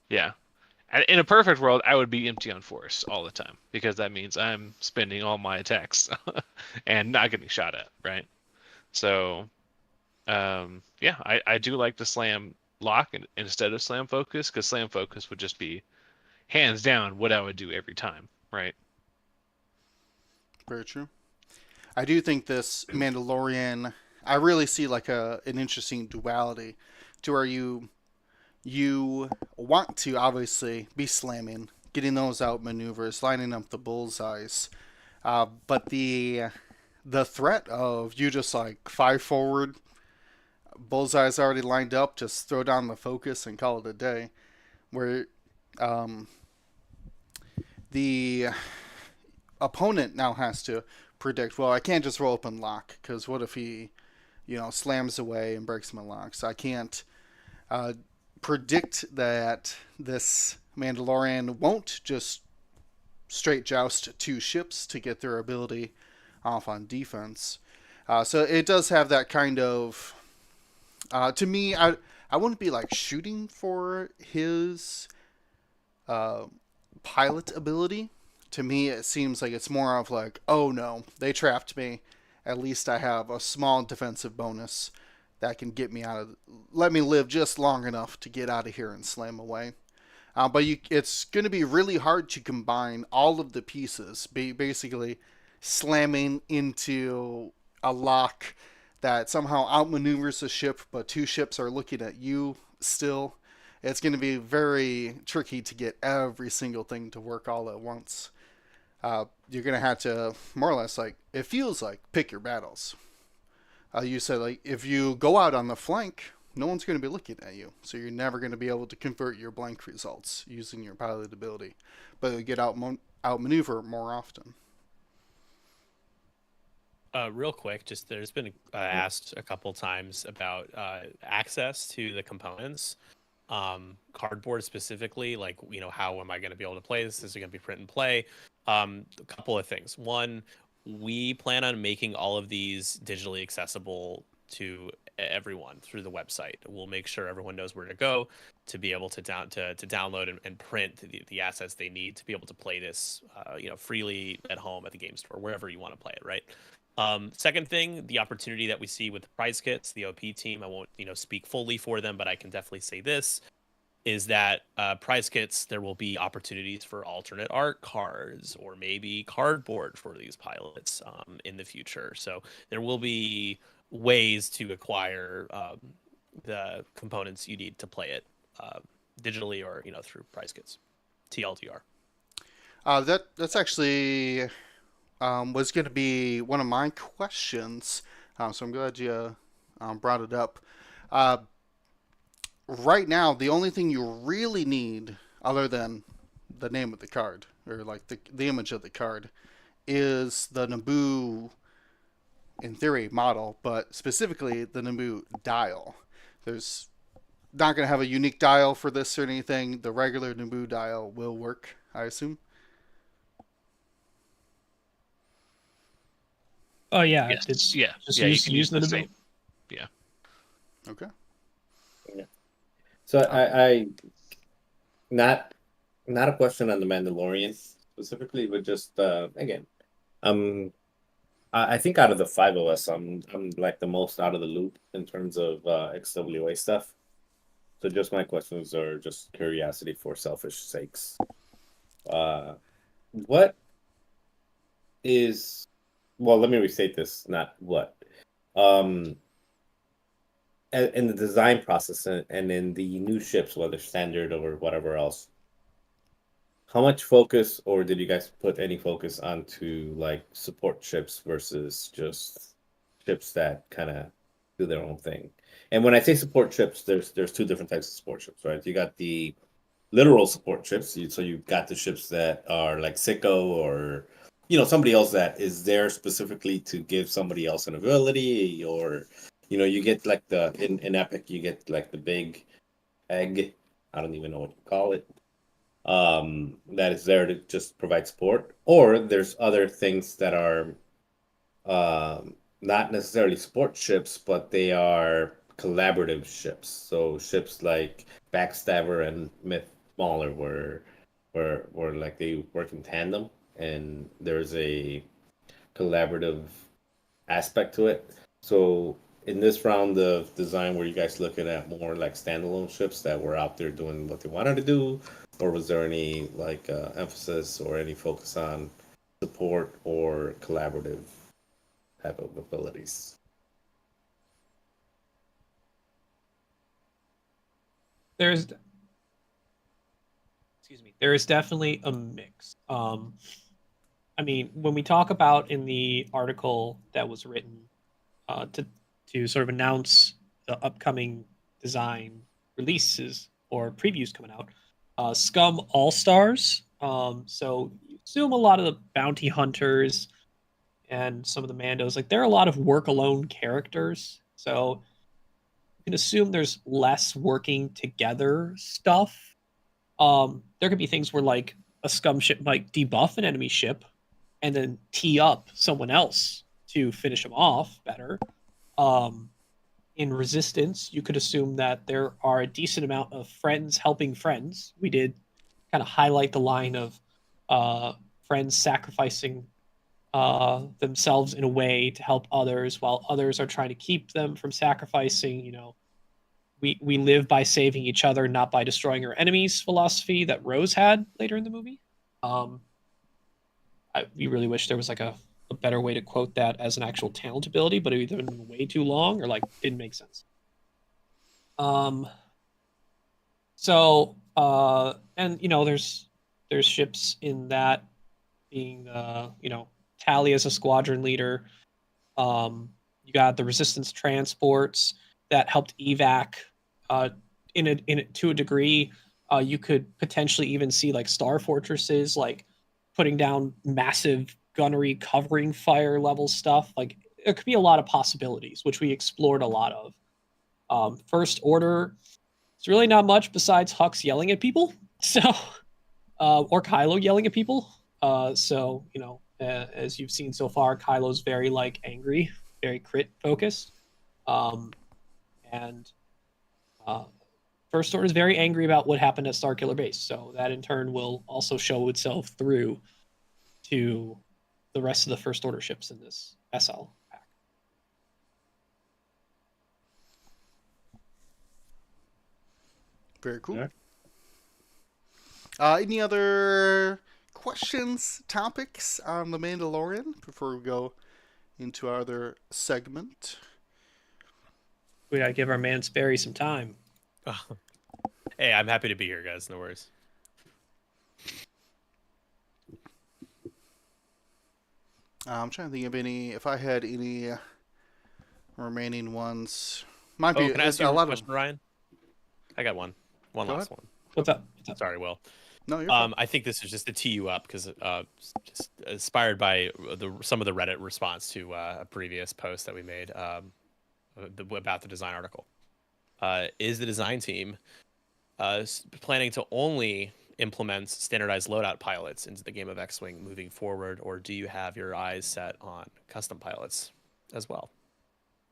Yeah. In a perfect world, I would be empty on force all the time, because that means I'm spending all my attacks and not getting shot at, right? So, I do like the slam lock instead of slam focus, because slam focus would just be hands down what I would do every time, right? Very true. I do think this Mandalorian, I really see like an interesting duality to where you want to obviously be slamming, getting those out maneuvers, lining up the bullseyes, but the threat of you just like 5 forward, bullseyes already lined up, just throw down the focus and call it a day, where the opponent now has to predict, well, I can't just roll up and lock, because what if he slams away and breaks my lock? So I can't predict that this Mandalorian won't just straight joust 2 ships to get their ability off on defense. So it does have that kind of, to me, I wouldn't be like shooting for his pilot ability. To me, it seems like it's more of like, oh no, they trapped me. At least I have a small defensive bonus that can get me let me live just long enough to get out of here and slam away. But it's going to be really hard to combine all of the pieces, basically slamming into a lock that somehow outmaneuvers a ship, but 2 ships are looking at you still. It's going to be very tricky to get every single thing to work all at once. You're going to have to, more or less, like, it feels like, pick your battles. You said, like, if you go out on the flank, no one's going to be looking at you. So you're never going to be able to convert your blank results using your pilot ability. But you get outmaneuver more often. Real quick, just there's been asked a couple times about access to the components, cardboard specifically. Like, how am I going to be able to play this? Is it going to be print and play? A couple of things. One, we plan on making all of these digitally accessible to everyone through the website. We'll make sure everyone knows where to go to be able to download and print the assets they need to be able to play this, freely at home, at the game store, wherever you want to play it, right? Second thing, the opportunity that we see with the prize kits, the OP team, I won't, speak fully for them, but I can definitely say this, is that prize kits, there will be opportunities for alternate art cards or maybe cardboard for these pilots in the future. So there will be ways to acquire the components you need to play it digitally or, through prize kits, TLDR. That's actually was going to be one of my questions. So I'm glad you brought it up. Right now, the only thing you really need, other than the name of the card or like the image of the card, is the Naboo, in theory, model, but specifically the Naboo dial. There's not going to have a unique dial for this or anything. The regular Naboo dial will work, I assume. Oh yeah, Yes. it's Yeah. just Yeah. You can use using the the same. Okay. So I not a question on the Mandalorian specifically, but just again, I think out of the five of us, I'm like the most out of the loop in terms of XWA stuff. So just my questions are just curiosity for selfish sakes. What is well? Let me restate this. Not what. Um, in the design process and in the new ships, whether standard or whatever else, how much focus, or did you guys put any focus onto like support ships versus just ships that kind of do their own thing? And when I say support ships, there's two different types of support ships, right? You got the literal support ships, so you've got the ships that are like Sicko or somebody else that is there specifically to give somebody else an ability, or you get like in Epic you get like the big egg. I don't even know what you call it, that is there to just provide support. Or there's other things that are not necessarily support ships, but they are collaborative ships. So ships like Backstabber and Myth Mauler were like they work in tandem, and there's a collaborative aspect to it. So in this round of design, were you guys looking at more like standalone ships that were out there doing what they wanted to do, or was there any like emphasis or any focus on support or collaborative type of abilities? There's there is definitely a mix. I mean, when we talk about in the article that was written to sort of announce the upcoming design releases or previews coming out, Scum All Stars. So you assume a lot of the bounty hunters and some of the Mandos, like there are a lot of work alone characters. So you can assume there's less working together stuff. There could be things where like a scum ship might debuff an enemy ship and then tee up someone else to finish them off better. In Resistance, you could assume that there are a decent amount of friends helping friends. We did kind of highlight the line of friends sacrificing themselves in a way to help others, while others are trying to keep them from sacrificing. We live by saving each other, not by destroying our enemies philosophy that Rose had later in the movie. We really wish there was like a better way to quote that as an actual talent ability, but it either been way too long or like didn't make sense. And there's ships in that being Tally as a squadron leader. You got the Resistance transports that helped evac to a degree. You could potentially even see like star fortresses like putting down massive gunnery covering fire level stuff. Like, it could be a lot of possibilities, which we explored a lot of. First Order, it's really not much besides Hux yelling at people. So, or Kylo yelling at people. So, as you've seen so far, Kylo's very like angry, very crit focused. And First Order is very angry about what happened at Starkiller Base. So that in turn will also show itself through to the rest of the First Order ships in this SL pack. Very cool. Yeah. Any other questions, topics on The Mandalorian before we go into our other segment? We gotta give our man Sperry some time. Hey, I'm happy to be here, guys. No worries. I'm trying to think of if I had any remaining ones. Might be Can I ask you a a lot question, of. Ryan? I got one. One Go last ahead. one. What's up? Sorry, Will. No, you're fine. I think this is just to tee you up because just inspired by some of the Reddit response to a previous post that we made about the design article. Is the design team planning to only implement standardized loadout pilots into the game of X-Wing moving forward, or do you have your eyes set on custom pilots as well?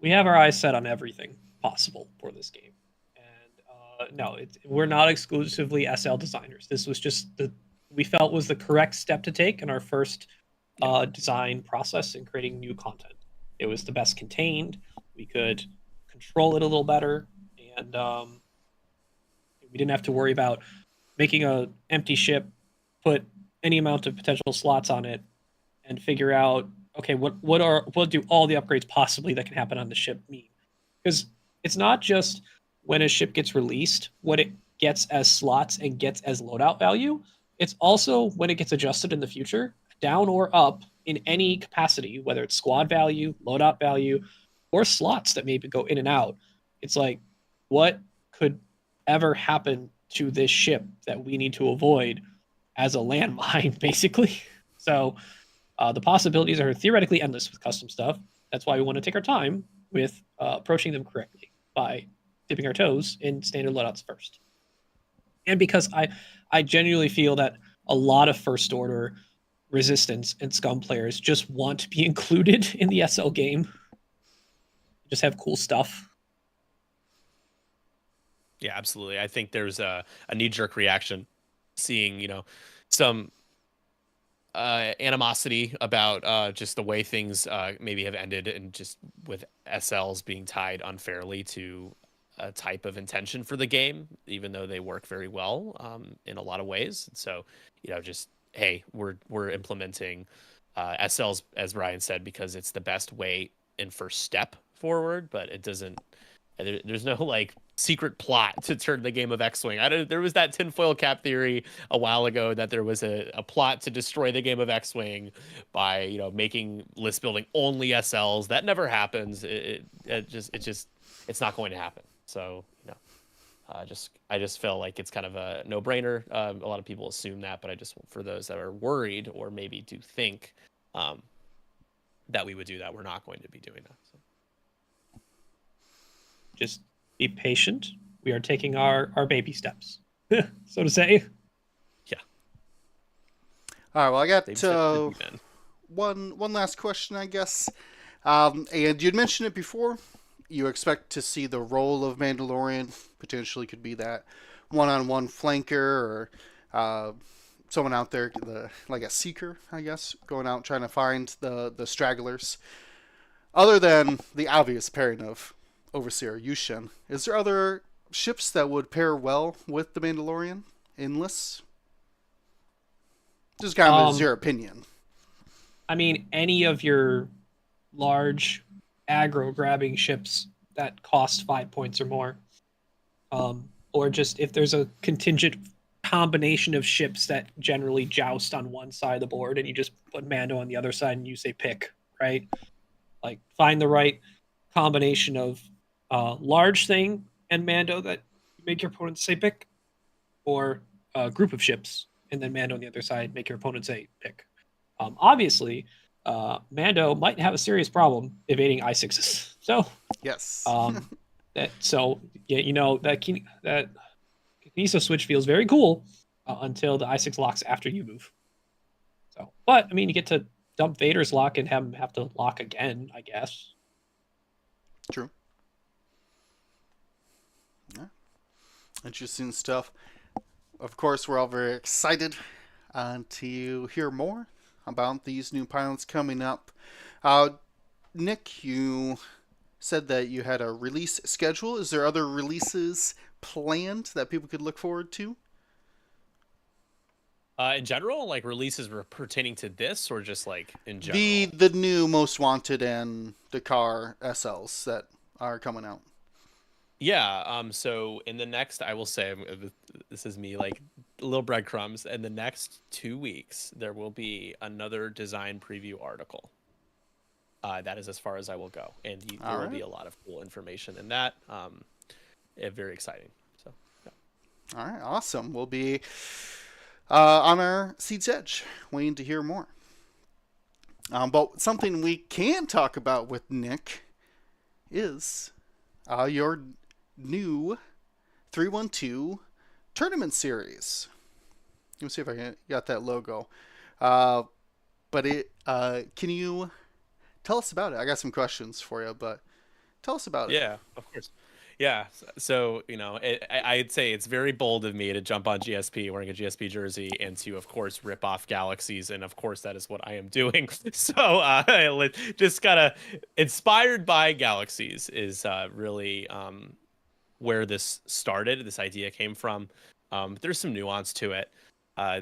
We have our eyes set on everything possible for this game. And no, we're not exclusively SL designers. This was just we felt was the correct step to take in our first design process in creating new content. It was the best contained. We could control it a little better, and we didn't have to worry about making a empty ship, put any amount of potential slots on it, and figure out, okay, what do all the upgrades possibly that can happen on the ship mean? Because it's not just when a ship gets released, what it gets as slots and gets as loadout value. It's also when it gets adjusted in the future, down or up in any capacity, whether it's squad value, loadout value, or slots that maybe go in and out. It's like, what could ever happen to this ship that we need to avoid as a landmine, basically? So the possibilities are theoretically endless with custom stuff. That's why we want to take our time with approaching them correctly by dipping our toes in standard loadouts first. And because I genuinely feel that a lot of First Order, Resistance, and Scum players just want to be included in the SL game. Just have cool stuff. Yeah, absolutely. I think there's a knee-jerk reaction seeing, some animosity about just the way things maybe have ended, and just with SLs being tied unfairly to a type of intention for the game, even though they work very well in a lot of ways. So, just, hey, we're implementing SLs, as Ryan said, because it's the best way and first step forward, but it doesn't. There's no like secret plot to turn the game of X-Wing. There was that tinfoil cap theory a while ago that there was a plot to destroy the game of X-Wing by making list building only SLs. That never happens. It's not going to happen. So I just feel like it's kind of a no-brainer. A lot of people assume that, but for those that are worried or maybe do think that we would do that, we're not going to be doing that. So. Just be patient. We are taking our baby steps, so to say. Yeah. All right. Well, I got one last question, I guess. And you'd mentioned it before. You expect to see the role of Mandalorian potentially could be that one-on-one flanker, or someone out there, like a seeker, I guess, going out trying to find the stragglers. Other than the obvious pairing of Overseer Yushin, is there other ships that would pair well with the Mandalorian in lists? Just kind of your opinion. I mean, any of your large aggro grabbing ships that cost 5 points or more, or just if there's a contingent combination of ships that generally joust on one side of the board and you just put Mando on the other side and you say pick, right? Like, find the right combination of large thing and Mando that make your opponent say pick, or a group of ships and then Mando on the other side make your opponent say pick. Obviously, Mando might have a serious problem evading I6s. So, Yes. that Kineso switch feels very cool until the I6 locks after you move. So, but I mean, you get to dump Vader's lock and have him have to lock again, I guess. True. Yeah. Interesting stuff. Of course, we're all very excited to hear more about these new pilots coming up. Nick, you said that you had a release schedule. Is there other releases planned that people could look forward to? In general, like releases pertaining to this, or just like in general? The new Most Wanted and the car SLs that are coming out. Yeah. So in the next, I will say, this is me like little breadcrumbs. In the next 2 weeks, there will be another design preview article. That is as far as I will go, and there will be a lot of cool information in that. Very exciting. So, yeah. All right, awesome. We'll be on our seat's edge, waiting to hear more. But something we can talk about with Nick is your new 312 tournament series. Let me see if I got that logo. But can you tell us about it? I got some questions for you, but tell us about it. Yeah, of course. Yeah, so I'd say it's very bold of me to jump on GSP wearing a GSP jersey and to, of course, rip off Galaxies, and of course that is what I am doing. So just kind of inspired by Galaxies is really where this started. This idea came from. There's some nuance to it.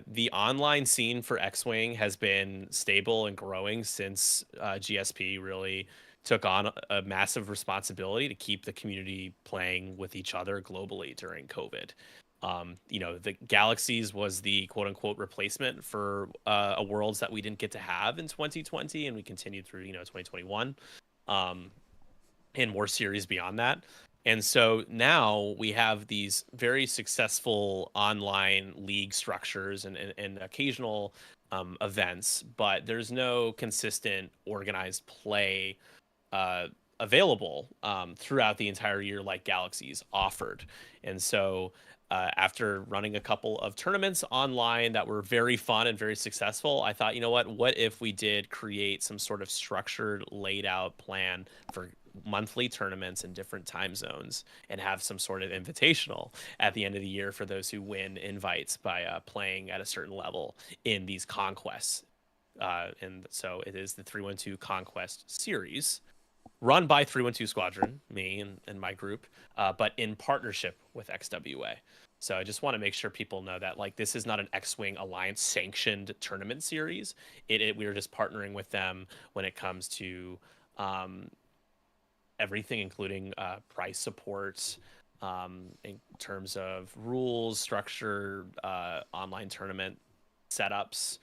The online scene for X-Wing has been stable and growing since GSP really took on a massive responsibility to keep the community playing with each other globally during COVID. The Galaxies was the quote unquote replacement for a Worlds that we didn't get to have in 2020, and we continued through 2021, and more series beyond that. And so now we have these very successful online league structures and occasional events, but there's no consistent organized play available throughout the entire year like Galaxies offered. And so after running a couple of tournaments online that were very fun and very successful, I thought, what if we did create some sort of structured, laid out plan for monthly tournaments in different time zones and have some sort of invitational at the end of the year for those who win invites by playing at a certain level in these conquests. And so it is the 312 Conquest series run by 312 Squadron, me and my group, but in partnership with XWA. So I just want to make sure people know that this is not an X-Wing Alliance sanctioned tournament series. We are just partnering with them when it comes to everything, including price support, in terms of rules, structure, online tournament setups,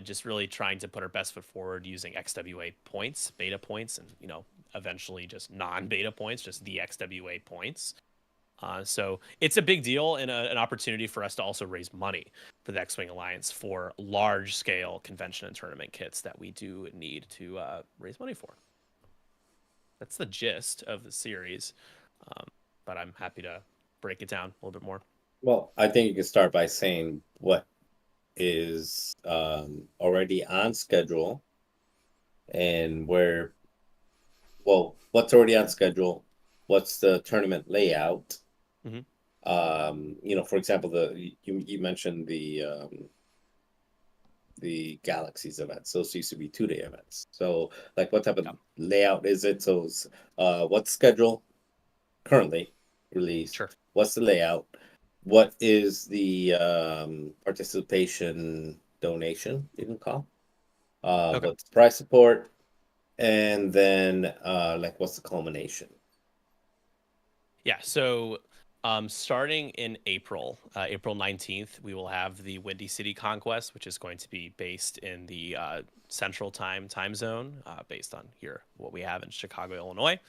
just really trying to put our best foot forward using XWA points, beta points, and eventually just non-beta points, just the XWA points. So it's a big deal and an opportunity for us to also raise money for the X-Wing Alliance for large-scale convention and tournament kits that we do need to raise money for. That's the gist of the series, but I'm happy to break it down a little bit more. Well, I think you can start by saying what is already on schedule and what's already on schedule, what's the tournament layout. Mm-hmm. For example, you mentioned the Galaxies events. Those used to be 2-day events. So what type of layout is it? So what's schedule currently released? Sure. What's the layout? What is the participation donation, you can call? What's price support? And then what's the culmination? Yeah, so starting in April 19th, we will have the Windy City Conquest, which is going to be based in the Central Time zone, based on what we have in Chicago, Illinois.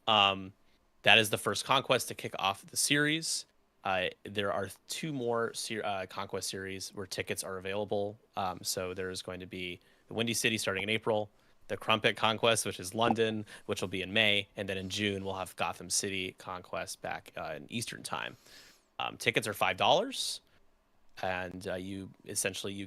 That is the first conquest to kick off the series. There are 2 more Conquest series where tickets are available. So there's going to be the Windy City starting in April, the Crumpet Conquest, which is London, which will be in May, and then in June we'll have Gotham City Conquest back in Eastern Time. Tickets are $5, and you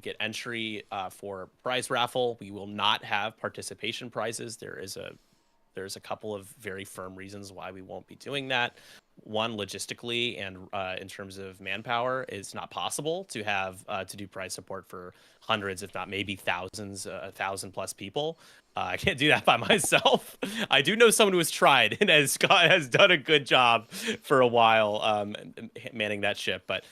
get entry for prize raffle. We will not have participation prizes. There's a couple of very firm reasons why we won't be doing that. One, logistically, and in terms of manpower, it's not possible to have to do prize support for hundreds, if not maybe thousands, 1,000+ people. I can't do that by myself. I do know someone who has tried and has done a good job for a while manning that ship, but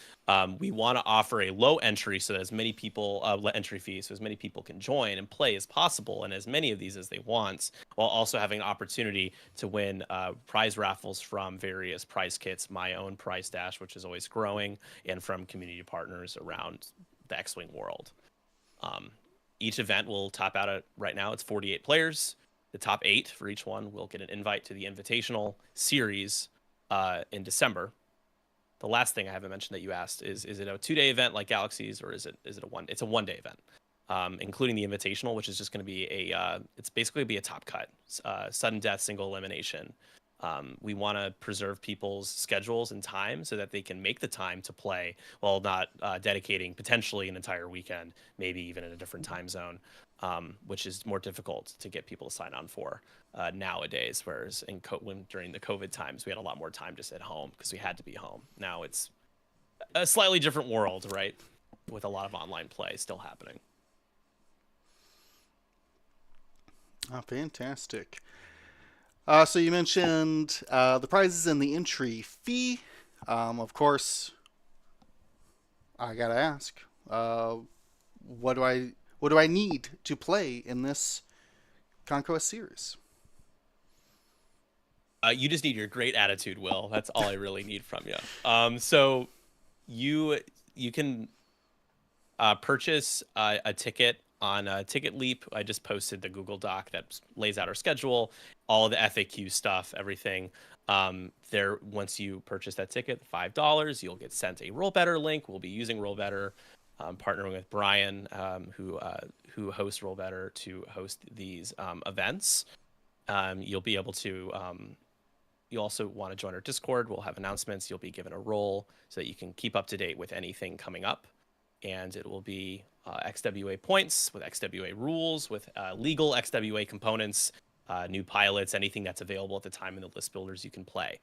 we want to offer a low entry so that as many people entry fee, so as many people can join and play as possible, and as many of these as they want, while also having an opportunity to win prize raffles from various prize kits, my own prize stash, which is always growing, and from community partners around the X-Wing world. Each event will top out at, right now, it's 48 players. The top 8 for each one will get an invite to the Invitational Series in December. The last thing I haven't mentioned that you asked is it a 2-day event like Galaxies, or is it a one? It's a 1-day event, including the Invitational, which is just going to be it's basically be a top cut, sudden death, single elimination. We want to preserve people's schedules and time so that they can make the time to play while not dedicating potentially an entire weekend, maybe even in a different time zone, which is more difficult to get people to sign on for nowadays. Whereas during the COVID times, we had a lot more time just at home because we had to be home. Now it's a slightly different world, right? With a lot of online play still happening. Oh, fantastic. So you mentioned the prizes and the entry fee. Of course, I gotta ask, what do I need to play in this Conquest series? You just need your great attitude, Will. That's all I really need from you. So you can purchase a ticket on Ticket Leap. I just posted the Google Doc that lays out our schedule, all of the FAQ stuff, everything. Once you purchase that ticket, $5, you'll get sent a Roll Better link. We'll be using Roll Better, partnering with Brian, who hosts Roll Better, to host these events. You'll be able to. You also want to join our Discord. We'll have announcements. You'll be given a role so that you can keep up to date with anything coming up. And it will be XWA points with XWA rules, with legal XWA components, new pilots, anything that's available at the time in the list builders you can play.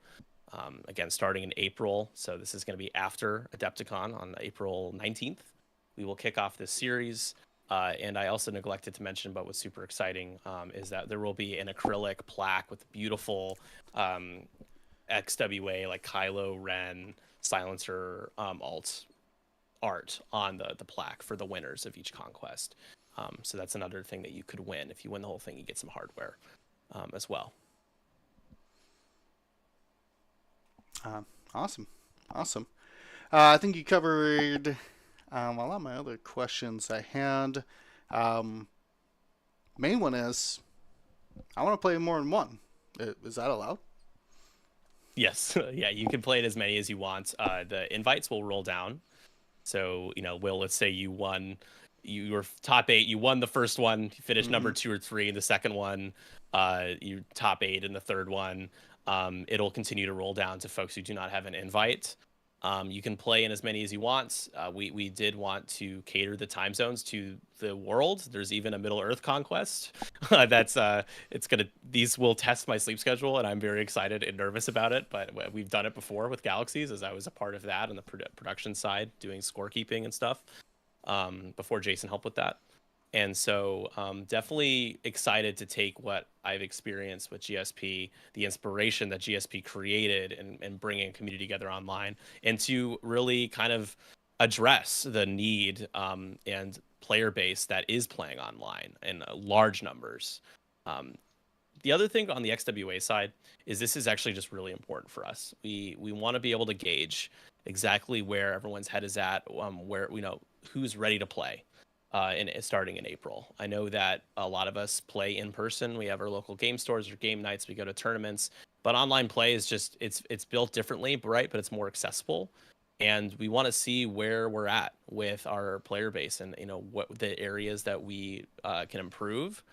Again, starting in April. So this is going to be after Adepticon on April 19th. We will kick off this series. And I also neglected to mention, but what's super exciting is that there will be an acrylic plaque with beautiful XWA, like Kylo Ren silencer alt art on the plaque for the winners of each conquest. So that's another thing that you could win. If you win the whole thing, you get some hardware as well. Awesome. I think you covered a lot of my other questions I had. Main one is, I want to play more than one. Is that allowed? Yes. Yeah, you can play it as many as you want. The invites will roll down. So, Will, let's say you were top 8, you won the first one, you finished number 2 or 3 in the second one, you top 8 in the third one. It'll continue to roll down to folks who do not have an invite. You can play in as many as you want. We did want to cater the time zones to the world. There's even a Middle Earth conquest. These will test my sleep schedule, and I'm very excited and nervous about it. But we've done it before with Galaxies, as I was a part of that on the production side, doing scorekeeping and stuff. Before Jason helped with that. And so definitely excited to take what I've experienced with GSP, the inspiration that GSP created and bringing a community together online, and to really kind of address the need and player base that is playing online in large numbers. The other thing on the XWA side is this is actually just really important for us. We want to be able to gauge exactly where everyone's head is at, where who's ready to play. Starting in April. I know that a lot of us play in person. We have our local game stores or game nights. We go to tournaments, but online play is just it's built differently, right? But it's more accessible. and we want to see where we're at with our player base, and what the areas that we can improve,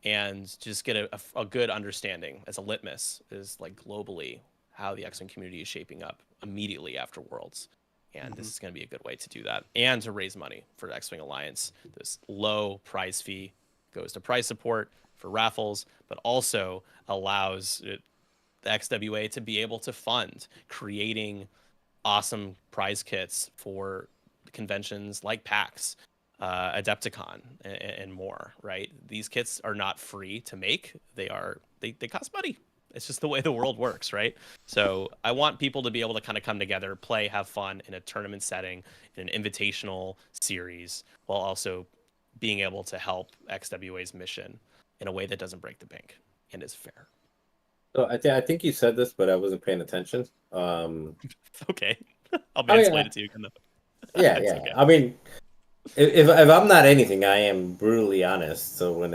and just get a good understanding as a litmus is like globally how the X-Wing community is shaping up immediately after Worlds. And this is going to be a good way to do that, and to raise money for the X-Wing Alliance. This low prize fee goes to prize support for raffles, but also allows the XWA to be able to fund creating awesome prize kits for conventions like PAX, Adepticon, and more. Right? These kits are not free to make; they cost money. It's just the way the world works, right? So I want people to be able to kind of come together, play, have fun in a tournament setting, in an invitational series, while also being able to help XWA's mission in a way that doesn't break the bank and is fair. So I think you said this, but I wasn't paying attention. Okay, I'll mansplain it to you again, though. Yeah, It's yeah. okay. I mean, if I'm not anything, I am brutally honest. So when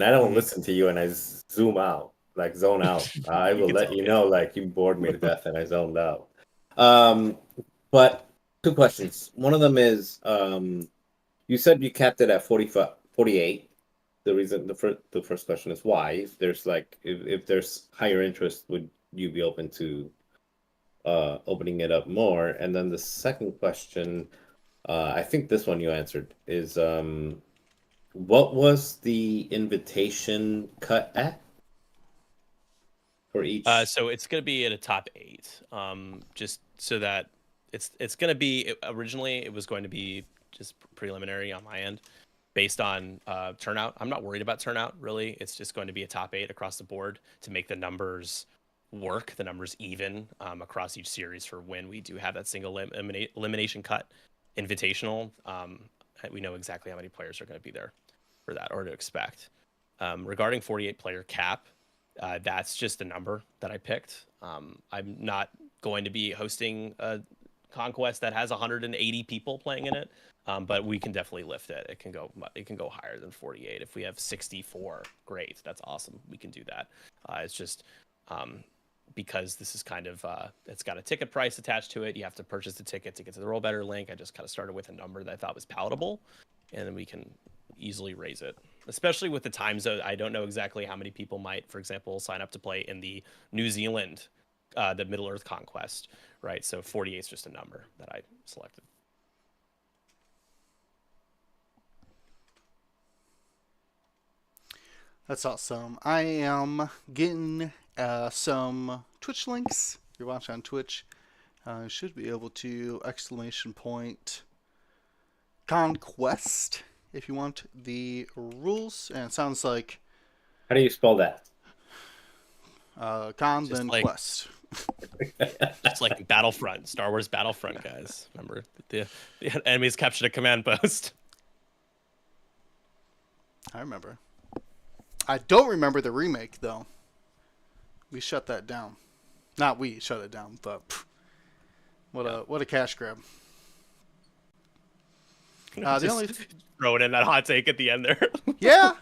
I don't listen to you and I zoom out, like zone out, I You will can let tell you me. know, like you bored me to death and I zoned out. But two questions. One of them is, you said you capped it at 48. The reason the first question is why. If there's if there's higher interest, would you be open to opening it up more? And then the second question, I think this one you answered, is what was the invitation cut at for each? So it's going to be at a top 8, just so that it's going to be, originally it was going to be just preliminary on my end based on turnout. I'm not worried about turnout, really. It's just going to be a top 8 across the board to make the numbers work, the numbers even across each series for when we do have that single elimination cut invitational. We know exactly how many players are going to be there for that, or to expect. Regarding 48 player cap, that's just a number that I picked. I'm not going to be hosting a Conquest that has 180 people playing in it, but we can definitely lift it. It can go higher than 48. If we have 64, great. That's awesome. We can do that. It's just because this is kind of it's got a ticket price attached to it. You have to purchase the ticket to get to the Roll Better link. I just kind of started with a number that I thought was palatable, and then we can easily raise it, especially with the time zone. I don't know exactly how many people might, for example, sign up to play in the New Zealand, the Middle Earth Conquest, right? So 48 is just a number that I selected. That's awesome. I am getting some Twitch links. If you're watching on Twitch, should be able to ! Conquest if you want the rules. And it sounds like How do you spell that? con Just then like- quest. It's like Battlefront, Star Wars Battlefront, guys. Remember, the enemies captured a command post. I remember. I don't remember the remake though. We shut that down. Not we shut it down, but what a cash grab. The only Throw it in that hot take at the end there. yeah,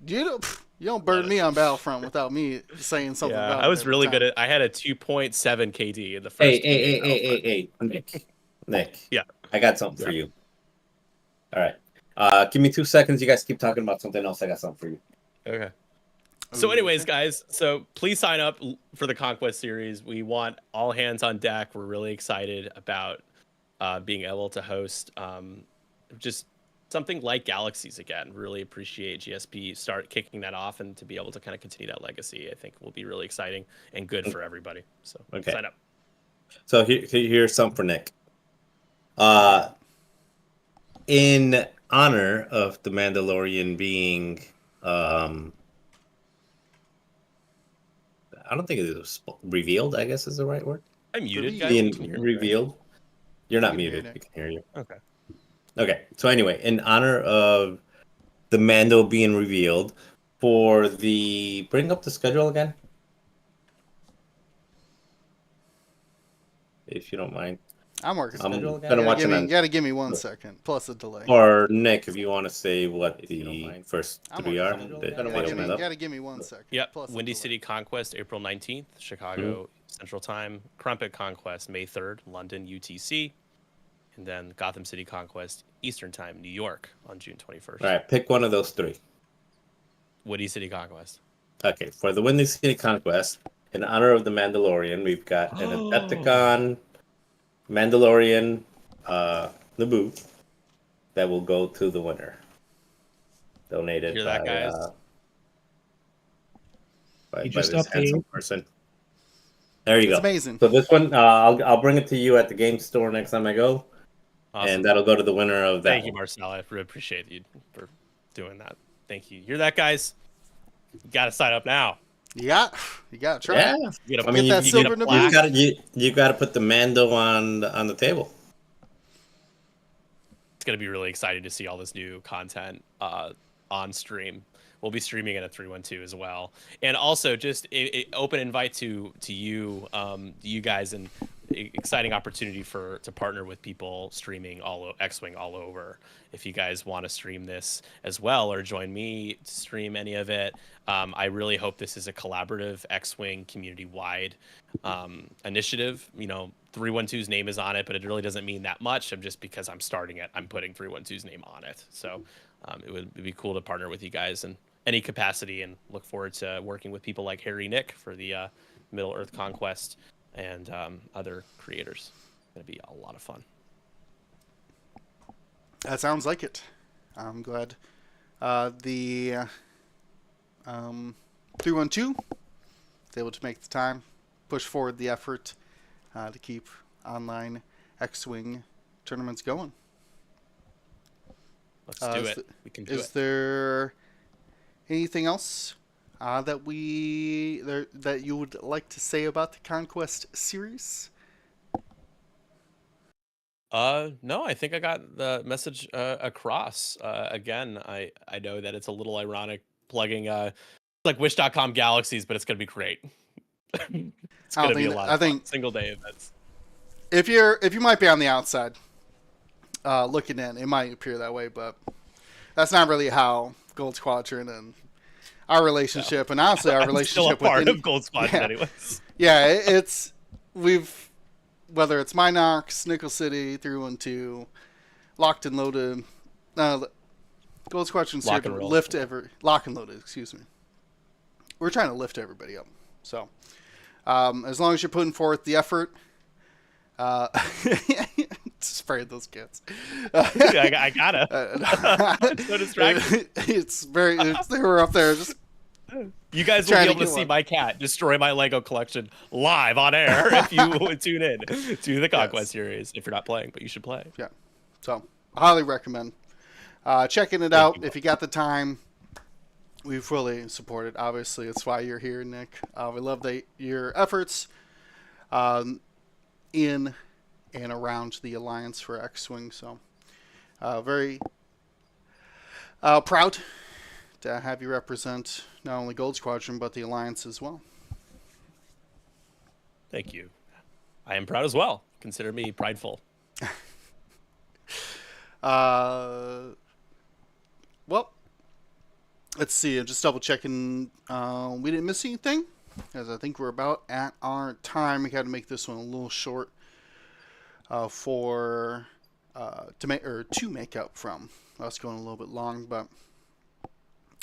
you don't burn me on Battlefront without me saying something Yeah, about it. I was every really time. good at. I had a 2.7 KD in the first. Hey, Nick. Yeah. I got something for you. All right. Give me 2 seconds. You guys keep talking about something else. I got something for you. Okay. So, anyways, guys, so please sign up for the Conquest series. We want all hands on deck. We're really excited about being able to host just something like Galaxies again. Really appreciate GSP start kicking that off, and to be able to kind of continue that legacy, I think will be really exciting and good for everybody. So Okay. sign up. So here's something for Nick. In honor of the Mandalorian being, I don't think it was revealed, I guess is the right word. I'm muted, Revealed. guys. Being You can hear me, right? revealed. You're not We can hear muted. you, We can hear you. Okay. Okay. So anyway, in honor of the Mando being revealed, for the bring up the schedule again, if you don't mind. I'm working. I'm You gonna watch it on. gotta give me 1 second plus a delay. Or Nick, if you want to say what the first I'm three are, working. that Gotta they give open me- it up. gotta give me 1 second. Yep. plus a Windy delay. City Conquest, April 19th, Chicago Central Time. Crumpet Conquest, May 3rd, London UTC. and then Gotham City Conquest Eastern Time, New York, on June 21st. All right, pick one of those three. Woody City Conquest. Okay, for the Windy City Conquest, in honor of the Mandalorian, we've got an Adepticon Mandalorian Naboo that will go to the winner. Donated Hear by, that, guys? by just this handsome updated. person. There you It's go. amazing. So this one, I'll bring it to you at the game store next time I go, Awesome. and that'll go to the winner of that. Thank you, Marcel. I really appreciate you for doing that. Thank you. Hear that, guys? You got to sign up now. You got to try. Yeah, You gotta, I mean, that you silver get a Naboo. plaque. you got to put the Mando on the table. It's gonna be really exciting to see all this new content on stream. We'll be streaming it at 312 as well, and also just open invite to you, you guys, and exciting opportunity to partner with people streaming X-Wing all over. If you guys want to stream this as well or join me to stream any of it, I really hope this is a collaborative X-Wing community-wide initiative. 312's name is on it, but it really doesn't mean that much. Just because I'm starting it, I'm putting 312's name on it. So it'd be cool to partner with you guys in any capacity, and look forward to working with people like Harry Nick for the Middle Earth Conquest and other creators. It's going to be a lot of fun. That sounds like it. I'm glad the 312 is able to make the time, push forward the effort to keep online X-Wing tournaments going. Let's do it. We can do it. Is there anything else that you would like to say about the Conquest series? No, I think I got the message across. Again, I know that it's a little ironic plugging like Wish.com Galaxies, but it's gonna be great. It's gonna be a lot of fun. Single day events. If you might be on the outside looking in, it might appear that way, but that's not really how Gold Squadron and our relationship, and honestly our relationship still a part with of Gold Squadron, anyways. Yeah, we've, whether it's Minox, Nickel City, 312, Locked and Loaded, Gold Squadron's here to lift Lock and Loaded, excuse me. We're trying to lift everybody up. So, as long as you're putting forth the effort, spray those kids. I gotta. So distracted. They were up there just. You guys will be able to see my cat destroy my Lego collection live on air if you tune in to the Conquest series. If you're not playing, but you should play. Yeah. So I highly recommend checking it out if you got the time. We fully support it. Obviously, it's why you're here, Nick. We love your efforts in and around the Alliance for X-Wing. So very proud to have you represent not only Gold Squadron, but the Alliance as well. Thank you. I am proud as well. Consider me prideful. Well, let's see. I'm just double checking. We didn't miss anything, as I think we're about at our time. We got to make this one a little short to make up from us going a little bit long, but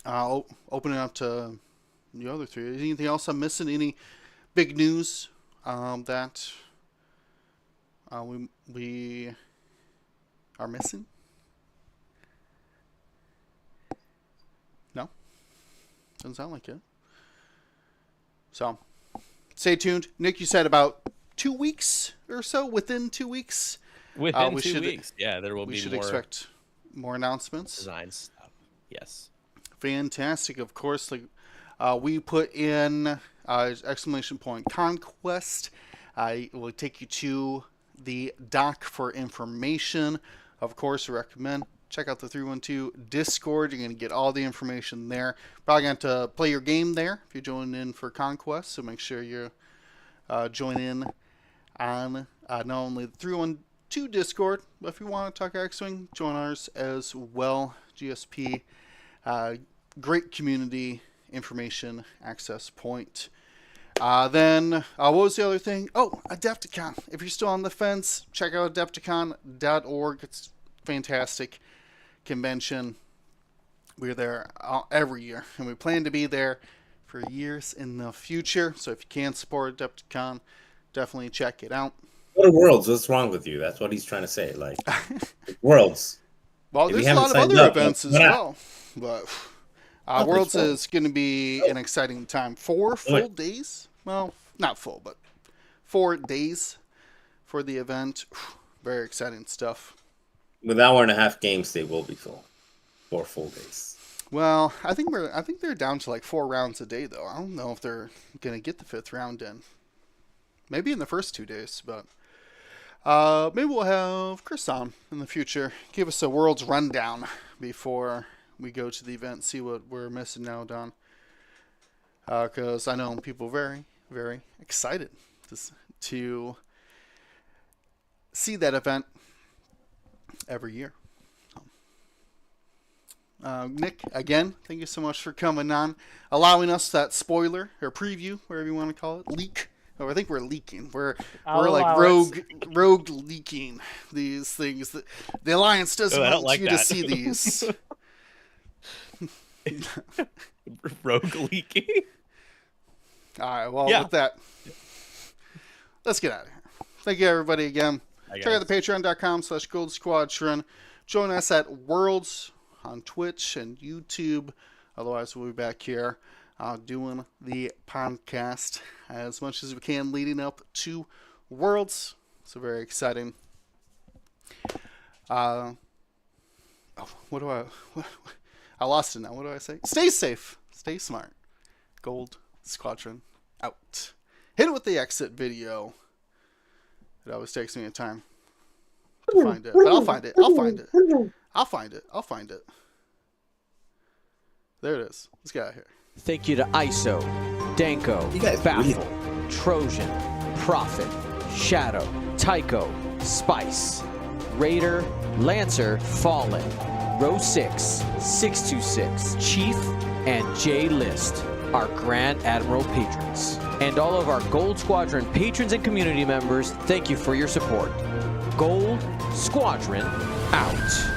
I'll open it up to the other three. Is anything else I'm missing? Any big news that we are missing? No? Doesn't sound like it. So, stay tuned. Nick, you said about 2 weeks or so? Within 2 weeks? Within 2 weeks. Yeah, there will be more. We should expect more announcements. Design stuff. Yes. Fantastic. Of course, we put in exclamation point Conquest. I will take you to the doc for information. Of course, I recommend check out the 312 Discord. You're going to get all the information there. Probably going to play your game there if you're joining in for Conquest. So make sure you join in on not only the 312 Discord, but if you want to talk X-Wing, join ours as well. GSP. Great community information access point. Then, what was the other thing? Oh, Adepticon. If you're still on the fence, check out adepticon.org. It's a fantastic convention. We're there every year, and we plan to be there for years in the future. So if you can support Adepticon, definitely check it out. Go to Worlds. What's wrong with you? That's what he's trying to say. Like, Worlds. Well, If there's you a lot haven't of signed other up, events as why not? well. But Nothing's Worlds wrong. is going to be an exciting time. 4 full days. Well, not full, but 4 days for the event. Very exciting stuff. With hour and a half games, they will be full. 4 full days. Well, I think they're down to like 4 rounds a day, though. I don't know if they're going to get the 5th round in. Maybe in the first 2 days, but maybe we'll have Chris on in the future. Give us a Worlds rundown before we go to the event, see what we're missing now, Don. Because I know people are very, very excited to see that event every year. Nick, again, thank you so much for coming on, allowing us that spoiler or preview, whatever you want to call it, leak. Oh, I think we're leaking. We're like rogue leaking these things. The Alliance doesn't I don't want like you that. to see these. Rogue leaking. All right, well, Yeah. with that, let's get out of here. Thank you, everybody, again. Check out the patreon.com/Gold Squadron. Join us at Worlds on Twitch and YouTube. Otherwise, we'll be back here doing the podcast as much as we can leading up to Worlds. So very exciting. I lost it now. What do I say? Stay safe. Stay smart. Gold Squadron out. Hit it with the exit video. It always takes me a time to find it. But I'll find it. I'll find it. There it is. Let's get out of here. Thank you to ISO, Danko, You guys Baffle, Trojan, Prophet, Shadow, Tycho, Spice, Raider, Lancer, Fallen, Row 6, 626, Chief, and J List, our Grand Admiral patrons. And all of our Gold Squadron patrons and community members, thank you for your support. Gold Squadron out.